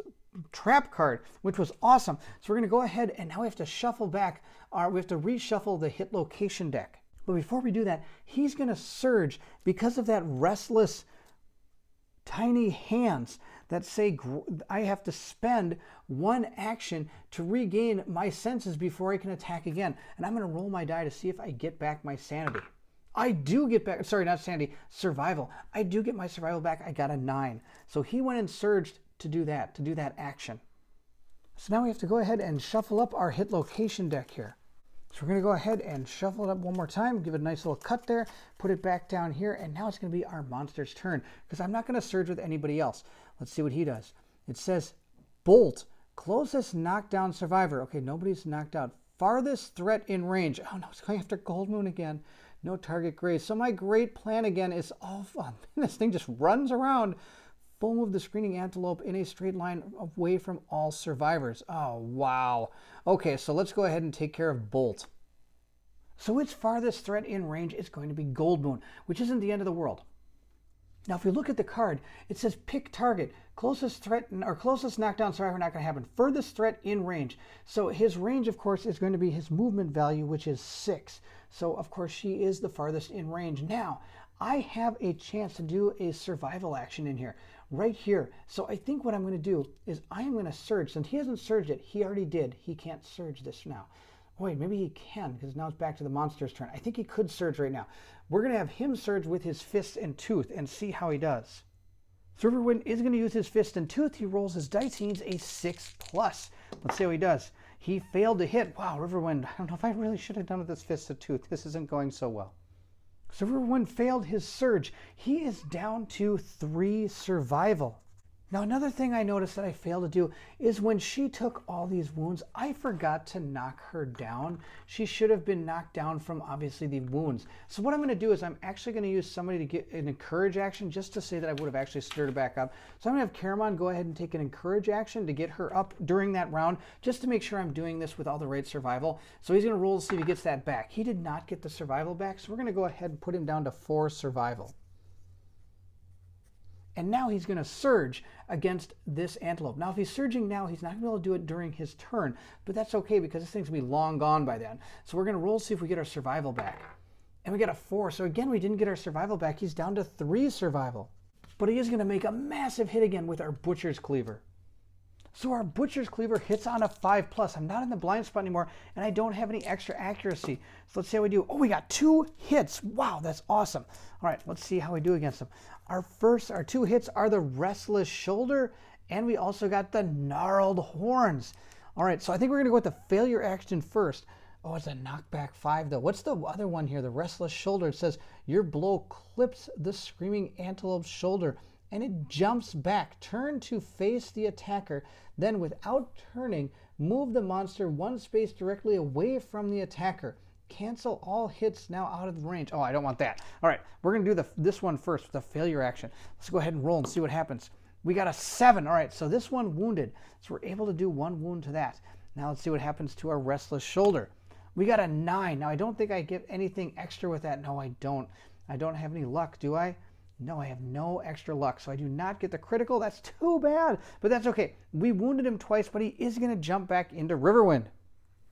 trap card, which was awesome. So we're going to go ahead and now we have to shuffle back, we have to reshuffle the hit location deck. But before we do that, he's going to surge because of that restless, tiny hands that say I have to spend 1 action to regain my senses before I can attack again. And I'm going to roll my die to see if I get back my sanity. I do get back, sorry, not sanity, survival. I do get my survival back. I got a 9. So he went and surged to do that action. So now we have to go ahead and shuffle up our hit location deck here. So we're going to go ahead and shuffle it up one more time, give it a nice little cut there, put it back down here, and now it's going to be our monster's turn because I'm not going to surge with anybody else. Let's see what he does. It says, Bolt, closest knockdown survivor. Okay, nobody's knocked out. Farthest threat in range. Oh no, it's going after Gold Moon again. No target grazed. So my great plan again is all fun. This thing just runs around. Full move the screaming antelope in a straight line away from all survivors. Oh, wow. Okay, so let's go ahead and take care of Bolt. So its farthest threat in range is going to be Gold Moon, which isn't the end of the world. Now, if you look at the card, it says pick target. Closest threat or closest knockdown survivor, not going to happen. Furthest threat in range. So his range, of course, is going to be his movement value, which is 6. So, of course, she is the farthest in range. Now, I have a chance to do a survival action in here, right here. So I think what I'm going to do is I am going to surge. Since he hasn't surged it, he already did. He can't surge this now. Wait, maybe he can because now it's back to the monster's turn. I think he could surge right now. We're going to have him surge with his fist and tooth and see how he does. So Riverwind is going to use his fist and tooth. He rolls his dice. He needs a 6+. Let's see how he does. He failed to hit. Wow, Riverwind, I don't know if I really should have done with this fist and tooth. This isn't going so well. So Riverwind failed his surge. He is down to 3 survival. Now, another thing I noticed that I failed to do is when she took all these wounds, I forgot to knock her down. She should have been knocked down from, obviously, the wounds. So what I'm going to do is I'm actually going to use somebody to get an encourage action just to say that I would have actually stirred her back up. So I'm going to have Caramon go ahead and take an encourage action to get her up during that round, just to make sure I'm doing this with all the right survival. So he's going to roll to see if he gets that back. He did not get the survival back, so we're going to go ahead and put him down to 4 survival. And now he's going to surge against this antelope. Now, if he's surging now, he's not going to be able to do it during his turn, but that's okay because this thing's going to be long gone by then. So we're going to roll to see if we get our survival back. And we got a 4. So again, we didn't get our survival back. He's down to 3 survival. But he is going to make a massive hit again with our Butcher's Cleaver. So our Butcher's Cleaver hits on a 5+. I'm not in the blind spot anymore, and I don't have any extra accuracy. So let's see how we do. Oh, we got 2 hits. Wow, that's awesome. All right, let's see how we do against them. Our 2 hits are the Restless Shoulder, and we also got the Gnarled Horns. All right, so I think we're going to go with the failure action first. Oh, it's a knockback 5, though. What's the other one here? The Restless Shoulder. It says, your blow clips the screaming antelope's shoulder, and it jumps back. Turn to face the attacker. Then, without turning, move the monster 1 space directly away from the attacker. Cancel all hits now out of the range. Oh, I don't want that. All right, we're going to do this one first with the failure action. Let's go ahead and roll and see what happens. We got a 7. All right, so this one wounded. So we're able to do 1 wound to that. Now let's see what happens to our restless shoulder. We got a 9. Now I don't think I get anything extra with that. No, I don't. I don't have any luck, do I? No, I have no extra luck, so I do not get the critical. That's too bad, but that's okay. We wounded him twice, but he is going to jump back into Riverwind.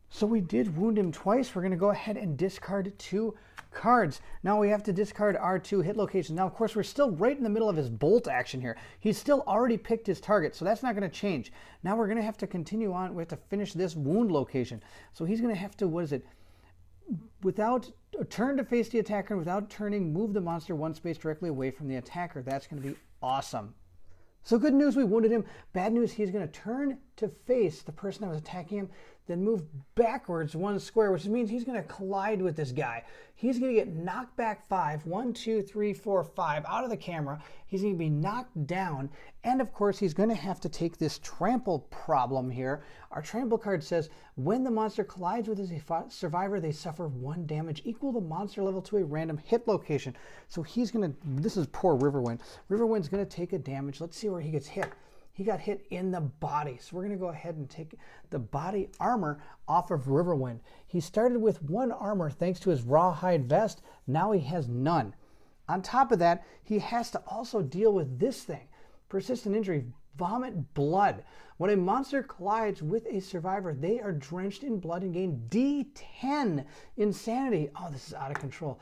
So we did wound him twice. We're going to go ahead and discard 2 cards. Now we have to discard our 2 hit locations. Now, of course, we're still right in the middle of his bolt action here. He's still already picked his target, so that's not going to change. Now we're going to have to continue on. We have to finish this wound location. So he's going to have to, what is it? Without a turn to face the attacker, without turning, move the monster 1 space directly away from the attacker. That's going to be awesome. So good news, we wounded him. Bad news, he's going to turn to face the person that was attacking him, then move backwards 1 square, which means he's going to collide with this guy. He's going to get knocked back 5, 1, 2, 3, 4, 5 out of the camera. He's going to be knocked down. And of course, he's going to have to take this trample problem here. Our trample card says, when the monster collides with a survivor, they suffer 1 damage equal the monster level to a random hit location. So he's going to, this is poor Riverwind. Riverwind's going to take a damage. Let's see where he gets hit. He got hit in the body. So we're going to go ahead and take the body armor off of Riverwind. He started with 1 armor thanks to his rawhide vest. Now he has none. On top of that, he has to also deal with this thing. Persistent injury, vomit blood. When a monster collides with a survivor, they are drenched in blood and gain D10 insanity. Oh, this is out of control.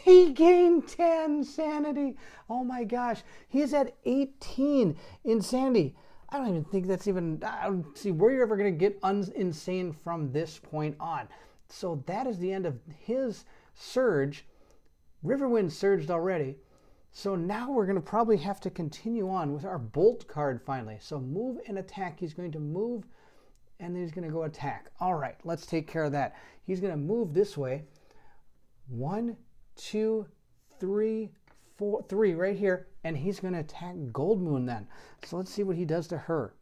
He gained 10 sanity. Oh my gosh. He's at 18 insanity. I don't even think that's even, I don't see where you're ever going to get insane from this point on. So that is the end of his surge. Riverwind surged already. So now we're going to probably have to continue on with our bolt card finally. So move and attack. He's going to move and then he's going to go attack. All right, let's take care of that. He's going to move this way. 1, 2, 3, 4, 3 right here. And he's going to attack Gold Moon then. So let's see what he does to her.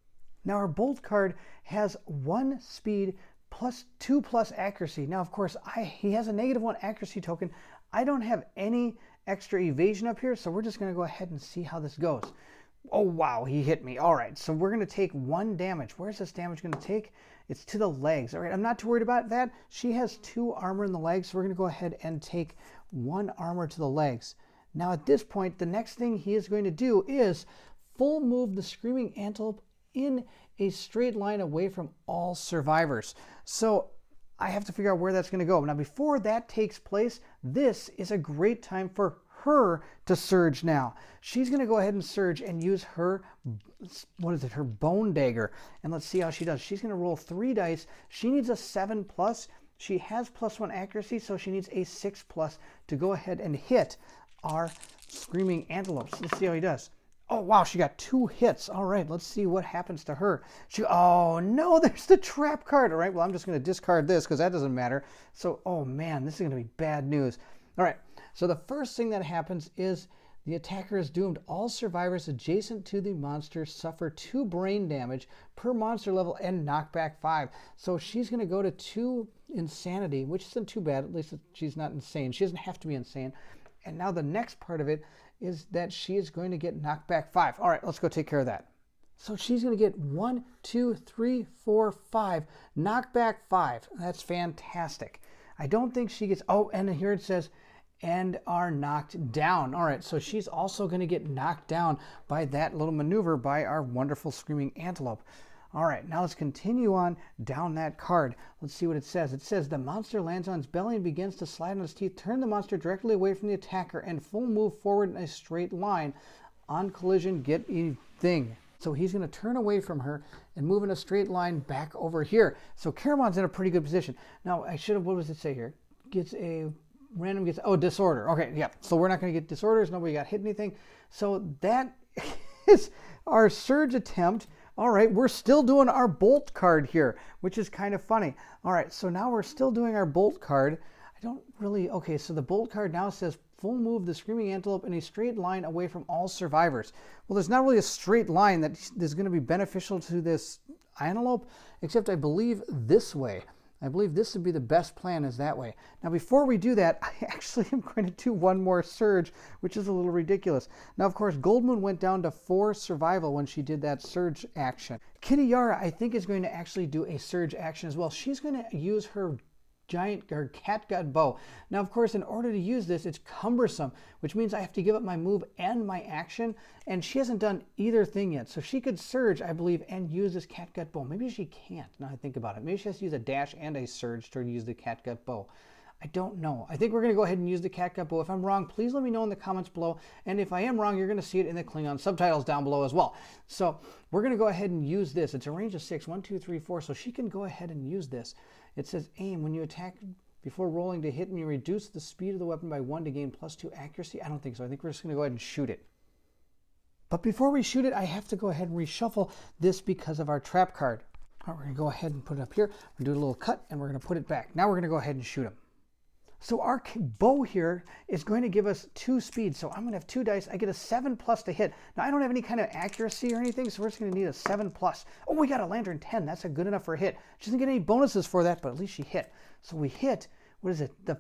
Now our bolt card has 1 speed plus 2 plus accuracy. Now, of course, he has a -1 accuracy token. I don't have any extra evasion up here, so we're just going to go ahead and see how this goes. Oh, wow, he hit me. All right, so we're going to take 1 damage. Where's this damage going to take? It's to the legs. All right, I'm not too worried about that. She has 2 armor in the legs, so we're going to go ahead and take 1 armor to the legs. Now, at this point, the next thing he is going to do is full move the Screaming Antelope in a straight line away from all survivors. So I have to figure out where that's going to go. Now, before that takes place, this is a great time for her to surge now. She's going to go ahead and surge and use her, what is it, her bone dagger. And let's see how she does. She's going to roll 3 dice. She needs a 7 plus. She has +1 accuracy, so she needs a 6 plus to go ahead and hit our Screaming Antelope. So let's see how he does. Oh, wow, she got 2 hits. All right, let's see what happens to her. Oh, no, there's the trap card. All right, well, I'm just going to discard this because that doesn't matter. So, oh, man, this is going to be bad news. All right, so the first thing that happens is the attacker is doomed. All survivors adjacent to the monster suffer 2 brain damage per monster level and knockback 5. So she's going to go to 2 insanity, which isn't too bad. At least she's not insane. She doesn't have to be insane. And now the next part of it is that she is going to get knocked back 5. All right, let's go take care of that. So she's going to get 1, 2, 3, 4, 5, knockback 5. That's fantastic. I don't think she gets, oh, and here it says, and are knocked down. All right, so she's also going to get knocked down by that little maneuver by our wonderful Screaming Antelope. All right, now let's continue on down that card. Let's see what it says. It says the monster lands on its belly and begins to slide on its teeth. Turn the monster directly away from the attacker and full move forward in a straight line. On collision, get a thing. So he's going to turn away from her and move in a straight line back over here. So Caramon's in a pretty good position. Now, I should have, what does it say here? Gets a random, gets, oh, disorder. Okay, yeah. So we're not going to get disorders. Nobody got hit anything. So that is our surge attempt. All right, we're still doing our bolt card here, which is kind of funny. All right, so now we're still doing our bolt card. I don't really, okay, so the bolt card now says full move the Screaming Antelope in a straight line away from all survivors. Well, there's not really a straight line that is going to be beneficial to this antelope, except I believe this way. I believe this would be the best plan is that way. Now, before we do that, I actually am going to do one more surge, which is a little ridiculous. Now, of course, Gold Moon went down to 4 survival when she did that surge action. Kitty Yara, I think, is going to actually do a surge action as well. She's going to use her catgut bow. Now, of course, in order to use this, it's cumbersome, which means I have to give up my move and my action, and she hasn't done either thing yet. So she could surge, I believe, and use this catgut bow. Maybe she can't, now I think about it. Maybe she has to use a dash and a surge to use the catgut bow. I don't know. I think we're going to go ahead and use the catgut bow. If I'm wrong, please let me know in the comments below. And if I am wrong, you're going to see it in the Klingon subtitles down below as well. So we're going to go ahead and use this. It's a range of 6, 1, 2, 3, 4. So she can go ahead and use this. It says aim. When you attack before rolling to hit, and you reduce the speed of the weapon by 1 to gain +2 accuracy. I don't think so. I think we're just going to go ahead and shoot it. But before we shoot it, I have to go ahead and reshuffle this because of our trap card. All right, we're going to go ahead and put it up here. We're going to do a little cut, and we're going to put it back. Now we're going to go ahead and shoot him. So our bow here is going to give us 2 speeds. So I'm going to have 2 dice. I get a 7+ to hit. Now I don't have any kind of accuracy or anything, so we're just going to need a 7+. Oh, we got a lantern 10. That's a good enough for a hit. She doesn't get any bonuses for that, but at least she hit. So we hit, what is it? The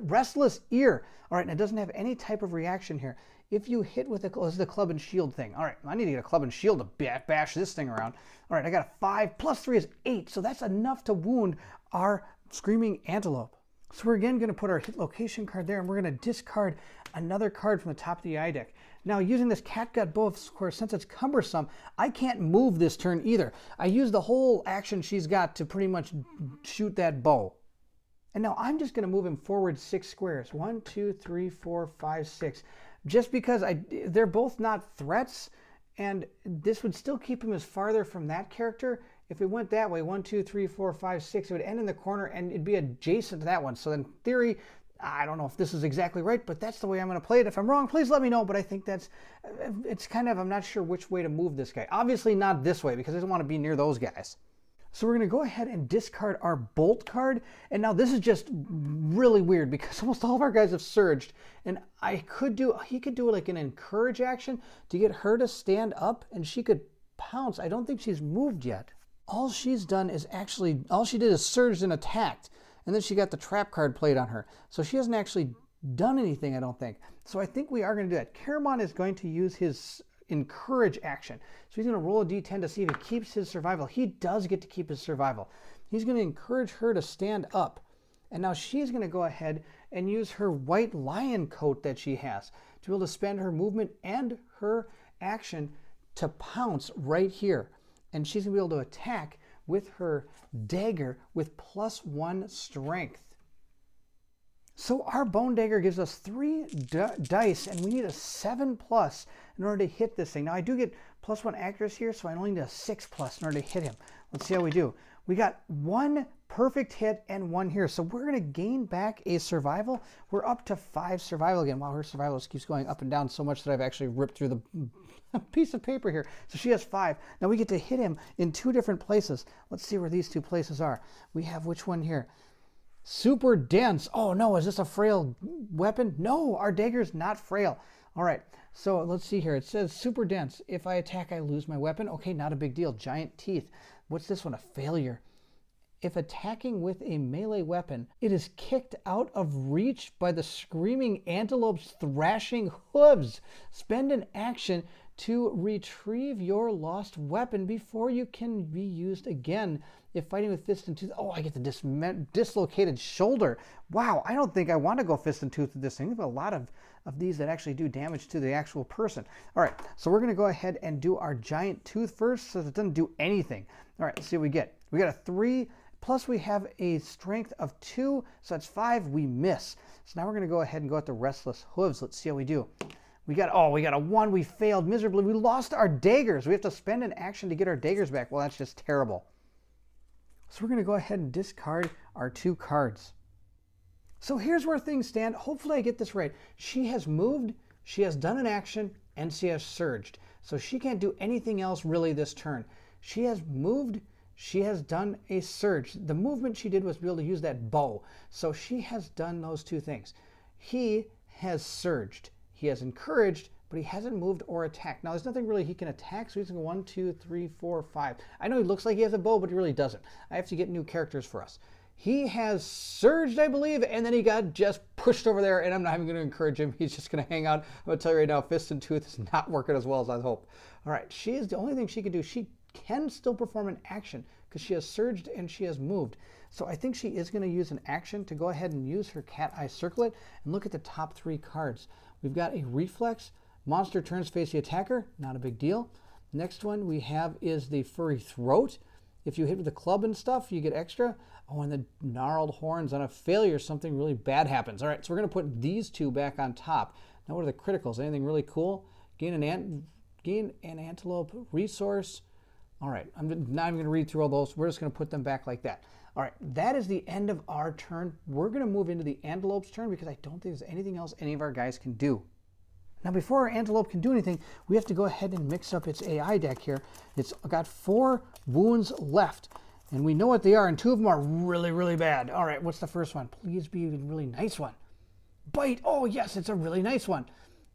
Restless Ear. All right, and it doesn't have any type of reaction here. If you hit with this is the club and shield thing. All right, I need to get a club and shield to bash this thing around. All right, I got a 5 + 3 is 8. So that's enough to wound our Screaming Antelope. So we're again going to put our hit location card there, and we're going to discard another card from the top of the eye deck. Now, using this catgut bow, of course, since it's cumbersome, I can't move this turn either. I use the whole action she's got to pretty much shoot that bow. And now I'm just going to move him forward 6 squares. 1, 2, 3, 4, 5, 6. Just because they're both not threats, and this would still keep him as farther from that character. If it went that way, 1, 2, 3, 4, 5, 6, it would end in the corner and it'd be adjacent to that one. So in theory, I don't know if this is exactly right, but that's the way I'm going to play it. If I'm wrong, please let me know. But I think it's kind of, I'm not sure which way to move this guy. Obviously not this way because I don't want to be near those guys. So we're going to go ahead and discard our bolt card. And now this is just really weird because almost all of our guys have surged. And he could do like an encourage action to get her to stand up and she could pounce. I don't think she's moved yet. All she's done is all she did is surged and attacked. And then she got the trap card played on her. So she hasn't actually done anything, I don't think. So I think we are going to do that. Caramon is going to use his encourage action. So he's going to roll a d10 to see if he keeps his survival. He does get to keep his survival. He's going to encourage her to stand up. And now she's going to go ahead and use her white lion coat that she has to be able to spend her movement and her action to pounce right here. And she's going to be able to attack with her dagger with +1 strength. So our bone dagger gives us 3 dice, and we need a 7+ in order to hit this thing. Now I do get +1 accuracy here, so I only need a 6+ in order to hit him. Let's see how we do. We got 1 perfect hit and 1 here. So we're going to gain back a survival. We're up to 5 survival again. Wow, her survival just keeps going up and down so much that I've actually ripped through the piece of paper here. So she has 5. Now we get to hit him in 2 different places. Let's see where these 2 places are. We have which one here? Super dense. Oh no, is this a frail weapon? No, our dagger's not frail. All right, so let's see here. It says super dense. If I attack, I lose my weapon. Okay, not a big deal. Giant teeth. What's this one? A failure. If attacking with a melee weapon, it is kicked out of reach by the Screaming Antelope's thrashing hooves. Spend an action to retrieve your lost weapon before you can be used again. If fighting with fist and tooth, oh, I get the dislocated shoulder. Wow, I don't think I want to go fist and tooth with this thing. There's a lot of these that actually do damage to the actual person. All right, so we're going to go ahead and do our giant tooth first so that it doesn't do anything. All right, let's see what we get. We got a 3, plus we have a strength of 2, so that's 5. We miss. So now we're going to go ahead and go at the restless hooves. Let's see how we do. We got a 1. We failed miserably. We lost our daggers. We have to spend an action to get our daggers back. Well, that's just terrible. So we're going to go ahead and discard our 2 cards. So here's where things stand. Hopefully I get this right. She has moved, she has done an action, and she has surged. So she can't do anything else really this turn. She has moved, she has done a surge. The movement she did was be able to use that bow. So she has done those 2 things. He has surged. He has encouraged, but he hasn't moved or attacked. Now, there's nothing really he can attack, so he's going to go 1, 2, 3, 4, 5. I know he looks like he has a bow, but he really doesn't. I have to get new characters for us. He has surged, I believe, and then he got just pushed over there, and I'm not even going to encourage him. He's just going to hang out. I'm going to tell you right now, Fist and Tooth is not working as well as I hope. All right, she is the only thing she can do. She can still perform an action because she has surged and she has moved. So I think she is going to use an action to go ahead and use her cat eye circlet. And look at the top 3 cards. We've got a reflex. Monster turns face the attacker. Not a big deal. Next one we have is the furry throat. If you hit with a club and stuff, you get extra. Oh, and the gnarled horns. On a failure, something really bad happens. All right, so we're going to put these 2 back on top. Now, what are the criticals? Anything really cool? Gain an antelope resource. All right, I'm not even going to read through all those. We're just going to put them back like that. All right, that is the end of our turn. We're going to move into the antelope's turn because I don't think there's anything else any of our guys can do. Now, before our antelope can do anything, we have to go ahead and mix up its AI deck here. It's got 4 wounds left, and we know what they are, and 2 of them are really, really bad. All right, what's the first one? Please be a really nice one. Bite. Oh, yes, it's a really nice one.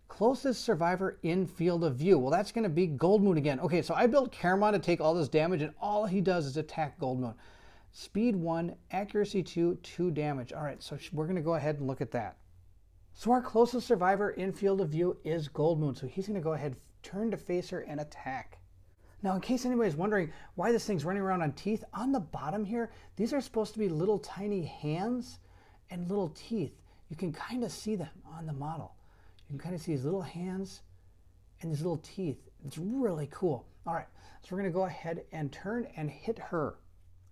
Closest survivor in field of view. Well, that's going to be Goldmoon again. Okay, so I built Caramon to take all this damage, and all he does is attack Goldmoon. Speed 1, accuracy 2, 2 damage. All right, so we're going to go ahead and look at that. So our closest survivor in field of view is Goldmoon. So he's going to go ahead, turn to face her, and attack. Now, in case anybody's wondering why this thing's running around on teeth, on the bottom here, these are supposed to be little tiny hands and little teeth. You can kind of see them on the model. You can kind of see these little hands and these little teeth. It's really cool. All right, so we're going to go ahead and turn and hit her.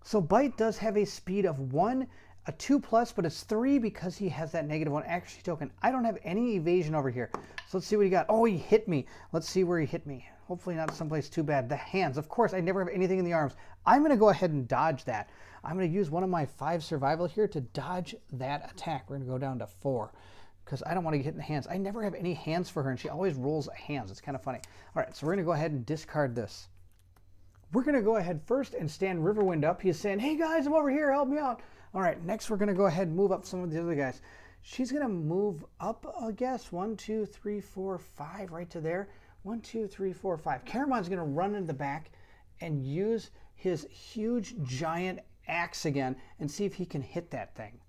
So Bite does have a speed of 1, a 2+, but it's 3 because he has that -1 accuracy token. I don't have any evasion over here. So let's see what he got. Oh, he hit me. Let's see where he hit me. Hopefully not someplace too bad. The hands. Of course, I never have anything in the arms. I'm going to go ahead and dodge that. I'm going to use one of my 5 survival here to dodge that attack. We're going to go down to 4 because I don't want to get hit in the hands. I never have any hands for her, and she always rolls hands. It's kind of funny. All right, so we're going to go ahead and discard this. We're going to go ahead first and stand Riverwind up. He's saying, hey guys, I'm over here, help me out. All right, next we're going to go ahead and move up some of the other guys. She's going to move up, I guess, 1, 2, 3, 4, 5, right to there. 1, 2, 3, 4, 5. Caramon's going to run into the back and use his huge giant axe again and see if he can hit that thing.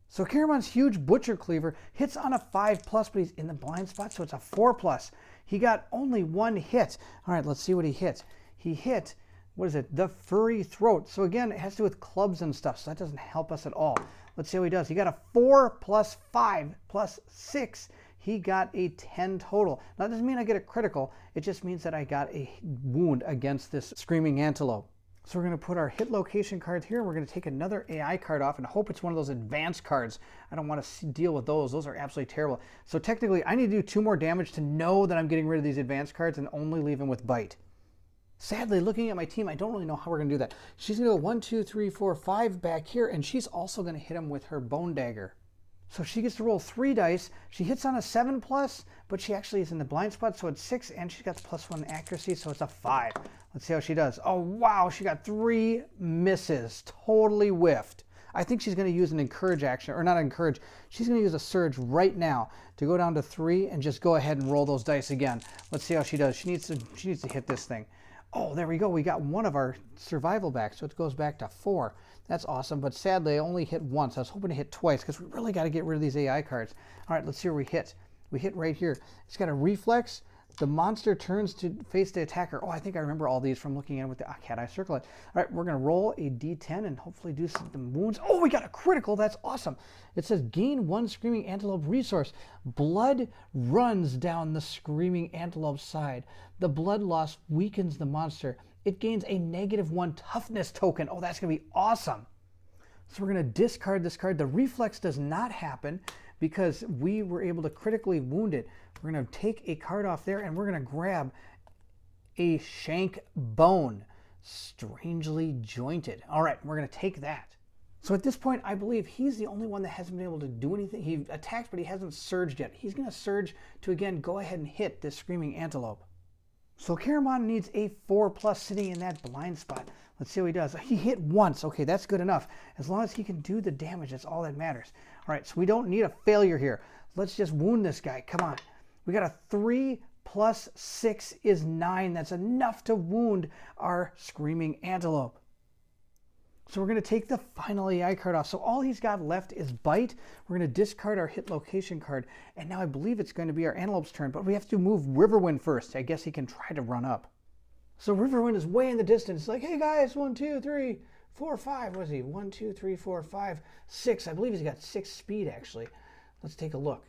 So Caramon's huge butcher cleaver hits on a 5+, but he's in the blind spot, so it's a 4+. He got only 1 hit. All right, let's see what he hit. He hit, what is it? The furry throat. So again, it has to do with clubs and stuff, so that doesn't help us at all. Let's see how he does. He got a 4 + 5 + 6. He got a 10 total. Now, that doesn't mean I get a critical. It just means that I got a wound against this screaming antelope. So we're going to put our hit location cards here. We're going to take another AI card off and hope it's one of those advanced cards. I don't want to deal with those. Those are absolutely terrible. So technically, I need to do 2 more damage to know that I'm getting rid of these advanced cards and only leave them with Bite. Sadly, looking at my team, I don't really know how we're going to do that. She's going to go 1, 2, 3, 4, 5 back here, and she's also going to hit him with her bone dagger. So she gets to roll 3 dice. She hits on a 7+, but she actually is in the blind spot, so it's 6, and she's got the +1 accuracy, so it's a 5. Let's see how she does. Oh, wow, she got 3 misses. Totally whiffed. I think she's going to use an encourage action, or not encourage. She's going to use a surge right now to go down to 3 and just go ahead and roll those dice again. Let's see how she does. She needs to hit this thing. Oh, there we go. We got one of our survival back, so it goes back to 4. That's awesome, but sadly, I only hit once. I was hoping to hit twice because we really got to get rid of these AI cards. All right, let's see where we hit. We hit right here. It's got a reflex. The monster turns to face the attacker. Oh, I think I remember all these from looking at it with the cat eye circlet. All right, we're going to roll a d10 and hopefully do some wounds. Oh, we got a critical. That's awesome. It says gain 1 screaming antelope resource. Blood runs down the screaming antelope's side. The blood loss weakens the monster. It gains a -1 toughness token. Oh, that's going to be awesome. So we're going to discard this card. The reflex does not happen because we were able to critically wound it. We're going to take a card off there and we're going to grab a shank bone. Strangely jointed. All right, we're going to take that. So at this point, I believe he's the only one that hasn't been able to do anything. He attacked, but he hasn't surged yet. He's going to surge to, again, go ahead and hit this screaming antelope. So Caramon needs a 4+ sitting in that blind spot. Let's see how he does. He hit once. Okay, that's good enough. As long as he can do the damage, that's all that matters. All right, so we don't need a failure here. Let's just wound this guy. Come on. We got a 3 plus 6 is 9. That's enough to wound our screaming antelope. So we're going to take the final AI card off. So all he's got left is bite. We're going to discard our hit location card. And now I believe it's going to be our antelope's turn, but we have to move Riverwind first. I guess he can try to run up. So Riverwind is way in the distance. It's like, hey guys, 1, 2, 3, 4, 5. What is he? 1, 2, 3, 4, 5, 6. I believe he's got 6 speed actually. Let's take a look.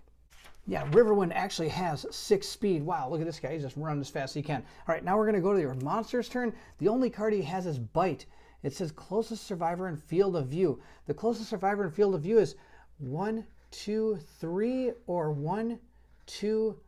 Yeah, Riverwind actually has 6 speed. Wow, look at this guy. He's just running as fast as he can. All right, now we're going to go to your monster's turn. The only card he has is bite. It says closest survivor in field of view. The closest survivor in field of view is 1, 2, 3, or 1, 2,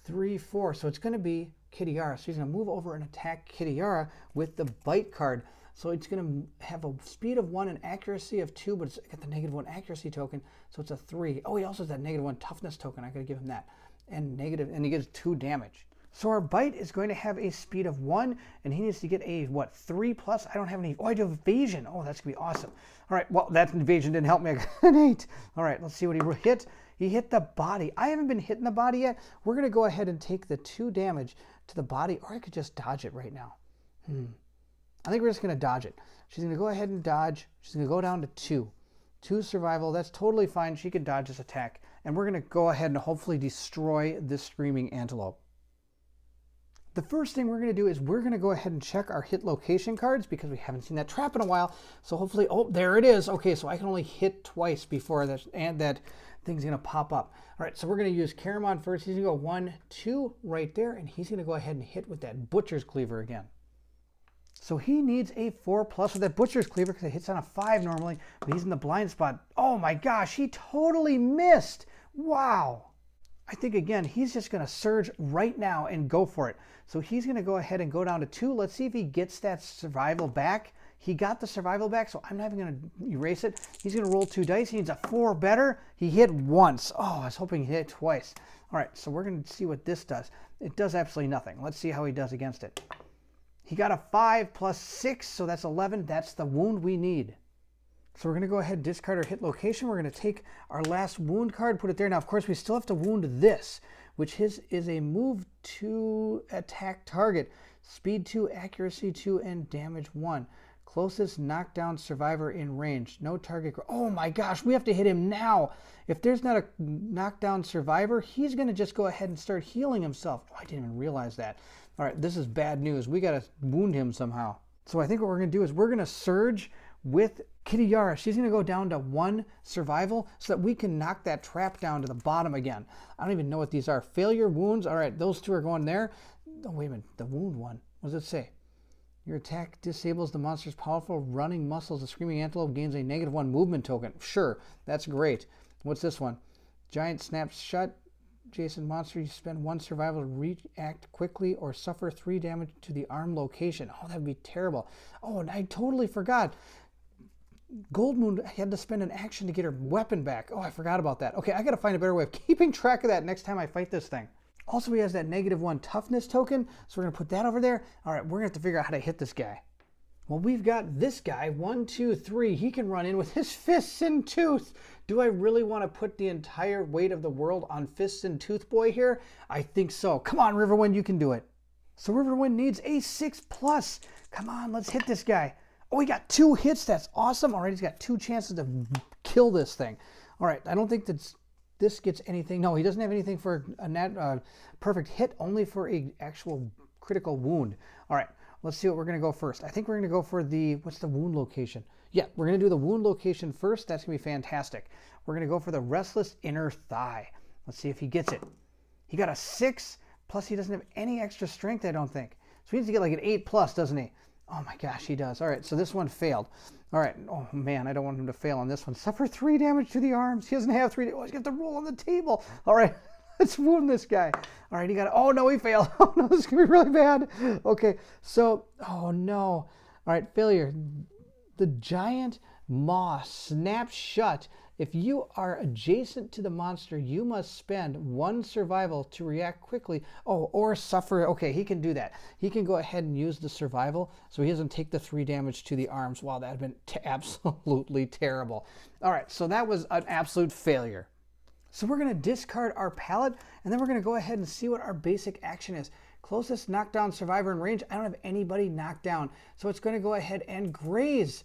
3, 4. So it's going to be Kittiara. So he's going to move over and attack Kittiara with the bite card. So it's going to have a speed of 1 and accuracy of 2, but it's got the -1 accuracy token, so it's a 3. Oh, he also has that -1 toughness token. I got to give him that. And he gets 2 damage. So our bite is going to have a speed of 1, and he needs to get a, 3+? I don't have any. Oh, I do evasion. Oh, that's going to be awesome. All right, well, that evasion didn't help me. I got an 8. All right, let's see what he hit. He hit the body. I haven't been hitting the body yet. We're going to go ahead and take the 2 damage to the body, or I could just dodge it right now. I think we're just going to dodge it. She's going to go ahead and dodge. She's going to go down to 2. 2 survival. That's totally fine. She can dodge this attack. And we're going to go ahead and hopefully destroy this screaming antelope. The first thing we're going to do is we're going to go ahead and check our hit location cards because we haven't seen that trap in a while. So hopefully, oh, there it is. Okay, so I can only hit twice before that, and that thing's going to pop up. All right, so we're going to use Caramon first. He's going to go 1, 2 right there, and he's going to go ahead and hit with that Butcher's Cleaver again. So he needs a 4+ with that Butcher's Cleaver because it hits on a 5 normally, but he's in the blind spot. Oh my gosh, he totally missed. Wow. I think, again, he's just going to surge right now and go for it. So he's going to go ahead and go down to 2. Let's see if he gets that survival back. He got the survival back, so I'm not even going to erase it. He's going to roll 2 dice. He needs a 4 better. He hit once. Oh, I was hoping he hit twice. All right, so we're going to see what this does. It does absolutely nothing. Let's see how he does against it. He got a 5 plus 6, so that's 11. That's the wound we need. So we're going to go ahead and discard our hit location. We're going to take our last wound card, put it there. Now, of course, we still have to wound this, which is a move 2 attack target. Speed 2, accuracy 2, and damage 1. Closest knockdown survivor in range. No target. Oh my gosh, we have to hit him now. If there's not a knockdown survivor, he's going to just go ahead and start healing himself. Oh, I didn't even realize that. All right, this is bad news. We got to wound him somehow. So I think what we're going to do is we're going to surge with Kittiara. She's going to go down to 1 survival so that we can knock that trap down to the bottom again. I don't even know what these are. Failure, wounds. All right, those 2 are going there. Oh, wait a minute. The wound one. What does it say? Your attack disables the monster's powerful running muscles. The screaming antelope gains a -1 movement token. Sure, that's great. What's this one? Giant snaps shut. Jason monster, you spend 1 survival to react quickly or suffer 3 damage to the arm location. Oh, that'd be terrible. Oh, and I totally forgot. Gold Moon had to spend an action to get her weapon back. Oh, I forgot about that. Okay, I got to find a better way of keeping track of that next time I fight this thing. Also, he has that -1 toughness token, so we're going to put that over there. All right, we're going to have to figure out how to hit this guy. Well, we've got this guy, 1, 2, 3. He can run in with his fists and tooth. Do I really want to put the entire weight of the world on Fists and Tooth Boy here? I think so. Come on, Riverwind, you can do it. So Riverwind needs a 6+. Come on, let's hit this guy. Oh, he got 2 hits. That's awesome. All right, he's got 2 chances to kill this thing. All right, I don't think that this gets anything. No, he doesn't have anything for a perfect hit, only for a actual critical wound. All right, let's see what we're going to go first. I think we're going to go for the, what's the wound location? Yeah, we're going to do the wound location first. That's going to be fantastic. We're going to go for the restless inner thigh. Let's see if he gets it. He got a 6, plus he doesn't have any extra strength, I don't think. So he needs to get like an 8+, doesn't he? Oh my gosh, he does. All right, so this one failed. All right, oh man, I don't want him to fail on this one. Suffer 3 damage to the arms. He doesn't have 3. Oh, he's got to roll on the table. All right, let's wound this guy. All right, he got it. Oh no, he failed. Oh no, this is going to be really bad. Okay, so, oh no. All right, failure. The giant maw snaps shut. If you are adjacent to the monster, you must spend 1 survival to react quickly. Oh, or suffer. Okay, he can do that. He can go ahead and use the survival so he doesn't take the 3 damage to the arms. Wow, that would have been absolutely terrible. All right, so that was an absolute failure. So we're going to discard our palette, and then we're going to go ahead and see what our basic action is. Closest knockdown survivor in range. I don't have anybody knocked down. So it's going to go ahead and graze.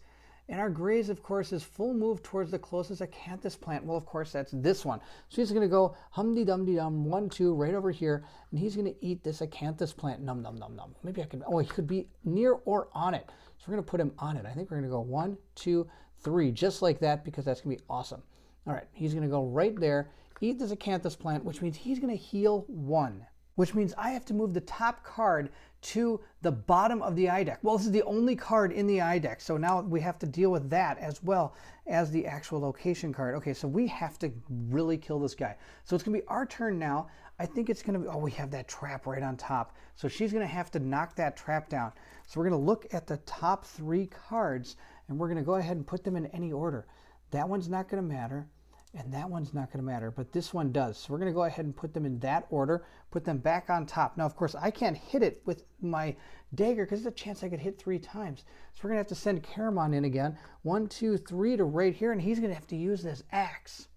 And our graze, of course, is full move towards the closest acanthus plant. Well, of course, that's this one. So he's going to go hum-de-dum-de-dum, 1, 2, right over here. And he's going to eat this acanthus plant. Num, num, num, num. Maybe I can, oh, he could be near or on it. So we're going to put him on it. I think we're going to go 1, 2, 3, just like that, because that's going to be awesome. All right, he's going to go right there, eat this acanthus plant, which means he's going to heal 1. Which means I have to move the top card to the bottom of the eye deck. Well, this is the only card in the eye deck, so now we have to deal with that as well as the actual location card. Okay, so we have to really kill this guy. So it's going to be our turn now. I think it's going to be, oh, we have that trap right on top. So she's going to have to knock that trap down. So we're going to look at the top 3 cards, and we're going to go ahead and put them in any order. That one's not going to matter. And that one's not going to matter, but this one does. So we're going to go ahead and put them in that order, put them back on top. Now, of course, I can't hit it with my dagger because there's a chance I could hit 3 times. So we're going to have to send Caramon in again. 1, 2, 3 to right here, and he's going to have to use this axe.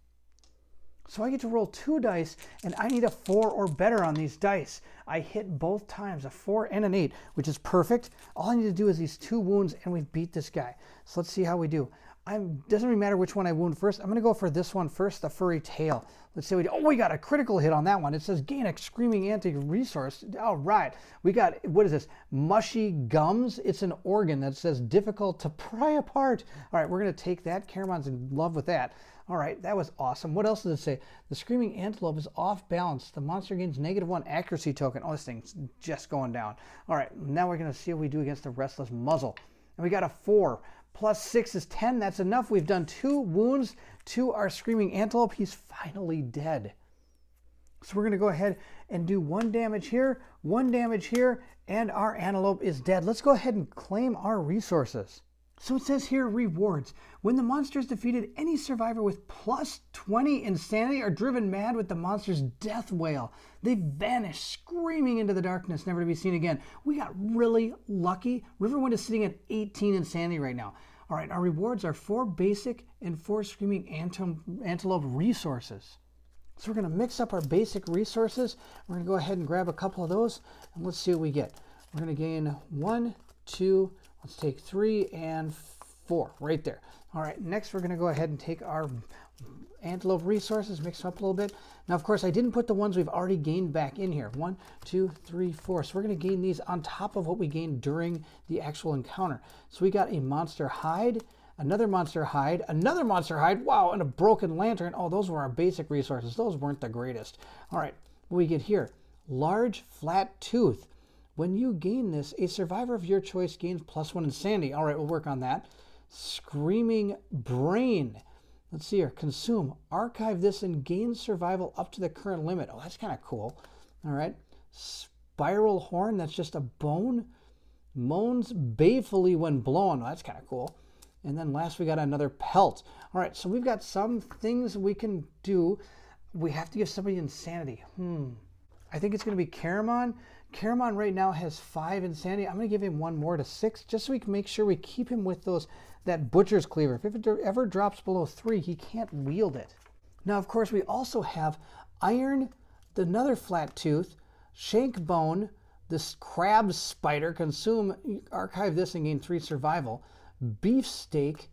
So I get to roll 2 dice, and I need a 4 or better on these dice. I hit both times, a 4 and an 8, which is perfect. All I need to do is these 2 wounds, and we've beat this guy. So let's see how we do. Doesn't really matter which one I wound first. I'm going to go for this one first, the furry tail. Let's see what we do. Oh, we got a critical hit on that one. It says gain a screaming anti-resource. All right. We got, what is this? Mushy gums. It's an organ that says difficult to pry apart. All right, we're going to take that. Caramon's in love with that. All right, that was awesome. What else does it say? The screaming antelope is off balance. The monster gains -1 accuracy token. Oh, this thing's just going down. All right, now we're going to see what we do against the restless muzzle. And we got a 4. Plus 6 is 10. That's enough. We've done 2 wounds to our screaming antelope. He's finally dead. So we're going to go ahead and do 1 damage here, 1 damage here, and our antelope is dead. Let's go ahead and claim our resources. So it says here, rewards. When the monster is defeated, any survivor with plus 20 insanity are driven mad with the monster's death wail. They vanish, screaming into the darkness, never to be seen again. We got really lucky. Riverwind is sitting at 18 insanity right now. All right, our rewards are 4 basic and 4 screaming antelope resources. So we're going to mix up our basic resources. We're going to go ahead and grab a couple of those, and let's see what we get. We're going to gain 1, 2, let's take 3 and 4 right there. All right, next we're going to go ahead and take our antelope resources, mix them up a little bit. Now, of course, I didn't put the ones we've already gained back in here. 1, 2, 3, 4. So we're going to gain these on top of what we gained during the actual encounter. So we got a monster hide, another monster hide, another monster hide, wow, and a broken lantern. Oh, those were our basic resources. Those weren't the greatest. All right, what we get here, large flat tooth. When you gain this, a survivor of your choice gains +1 insanity. All right, we'll work on that. Screaming brain. Let's see here. Consume. Archive this and gain survival up to the current limit. Oh, that's kind of cool. All right. Spiral horn. That's just a bone. Moans balefully when blown. Oh, that's kind of cool. And then last we got another pelt. All right, so we've got some things we can do. We have to give somebody insanity. I think it's going to be Caramon. Caramon right now has 5 insanity. I'm going to give him 1 more to 6, just so we can make sure we keep him with that butcher's cleaver. If it ever drops below 3, he can't wield it. Now, of course, we also have iron, another flat tooth, shank bone, this crab spider, consume, archive this and gain 3 survival, beefsteak,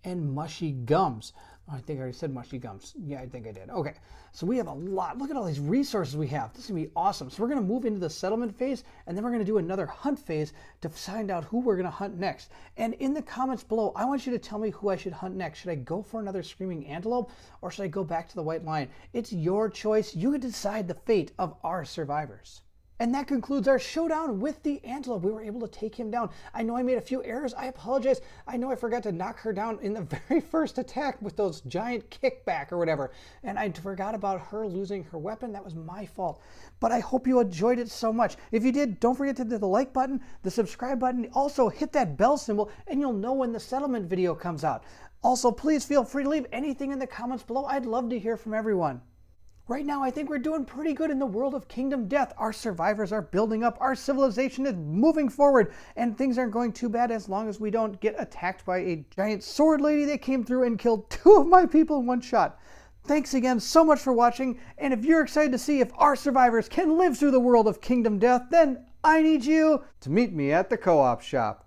and mushy gums. Oh, I think I already said mushy gums. Yeah, I think I did. Okay, so we have a lot. Look at all these resources we have. This is going to be awesome. So we're going to move into the settlement phase, and then we're going to do another hunt phase to find out who we're going to hunt next. And in the comments below, I want you to tell me who I should hunt next. Should I go for another screaming antelope, or should I go back to the white lion? It's your choice. You can decide the fate of our survivors. And that concludes our showdown with the antelope. We were able to take him down. I know I made a few errors. I apologize. I know I forgot to knock her down in the very first attack with those giant kickback or whatever. And I forgot about her losing her weapon. That was my fault. But I hope you enjoyed it so much. If you did, don't forget to hit the like button, the subscribe button. Also, hit that bell symbol, and you'll know when the settlement video comes out. Also, please feel free to leave anything in the comments below. I'd love to hear from everyone. Right now, I think we're doing pretty good in the world of Kingdom Death. Our survivors are building up, our civilization is moving forward, and things aren't going too bad as long as we don't get attacked by a giant sword lady that came through and killed 2 of my people in 1 shot. Thanks again so much for watching, and if you're excited to see if our survivors can live through the world of Kingdom Death, then I need you to meet me at the co-op shop.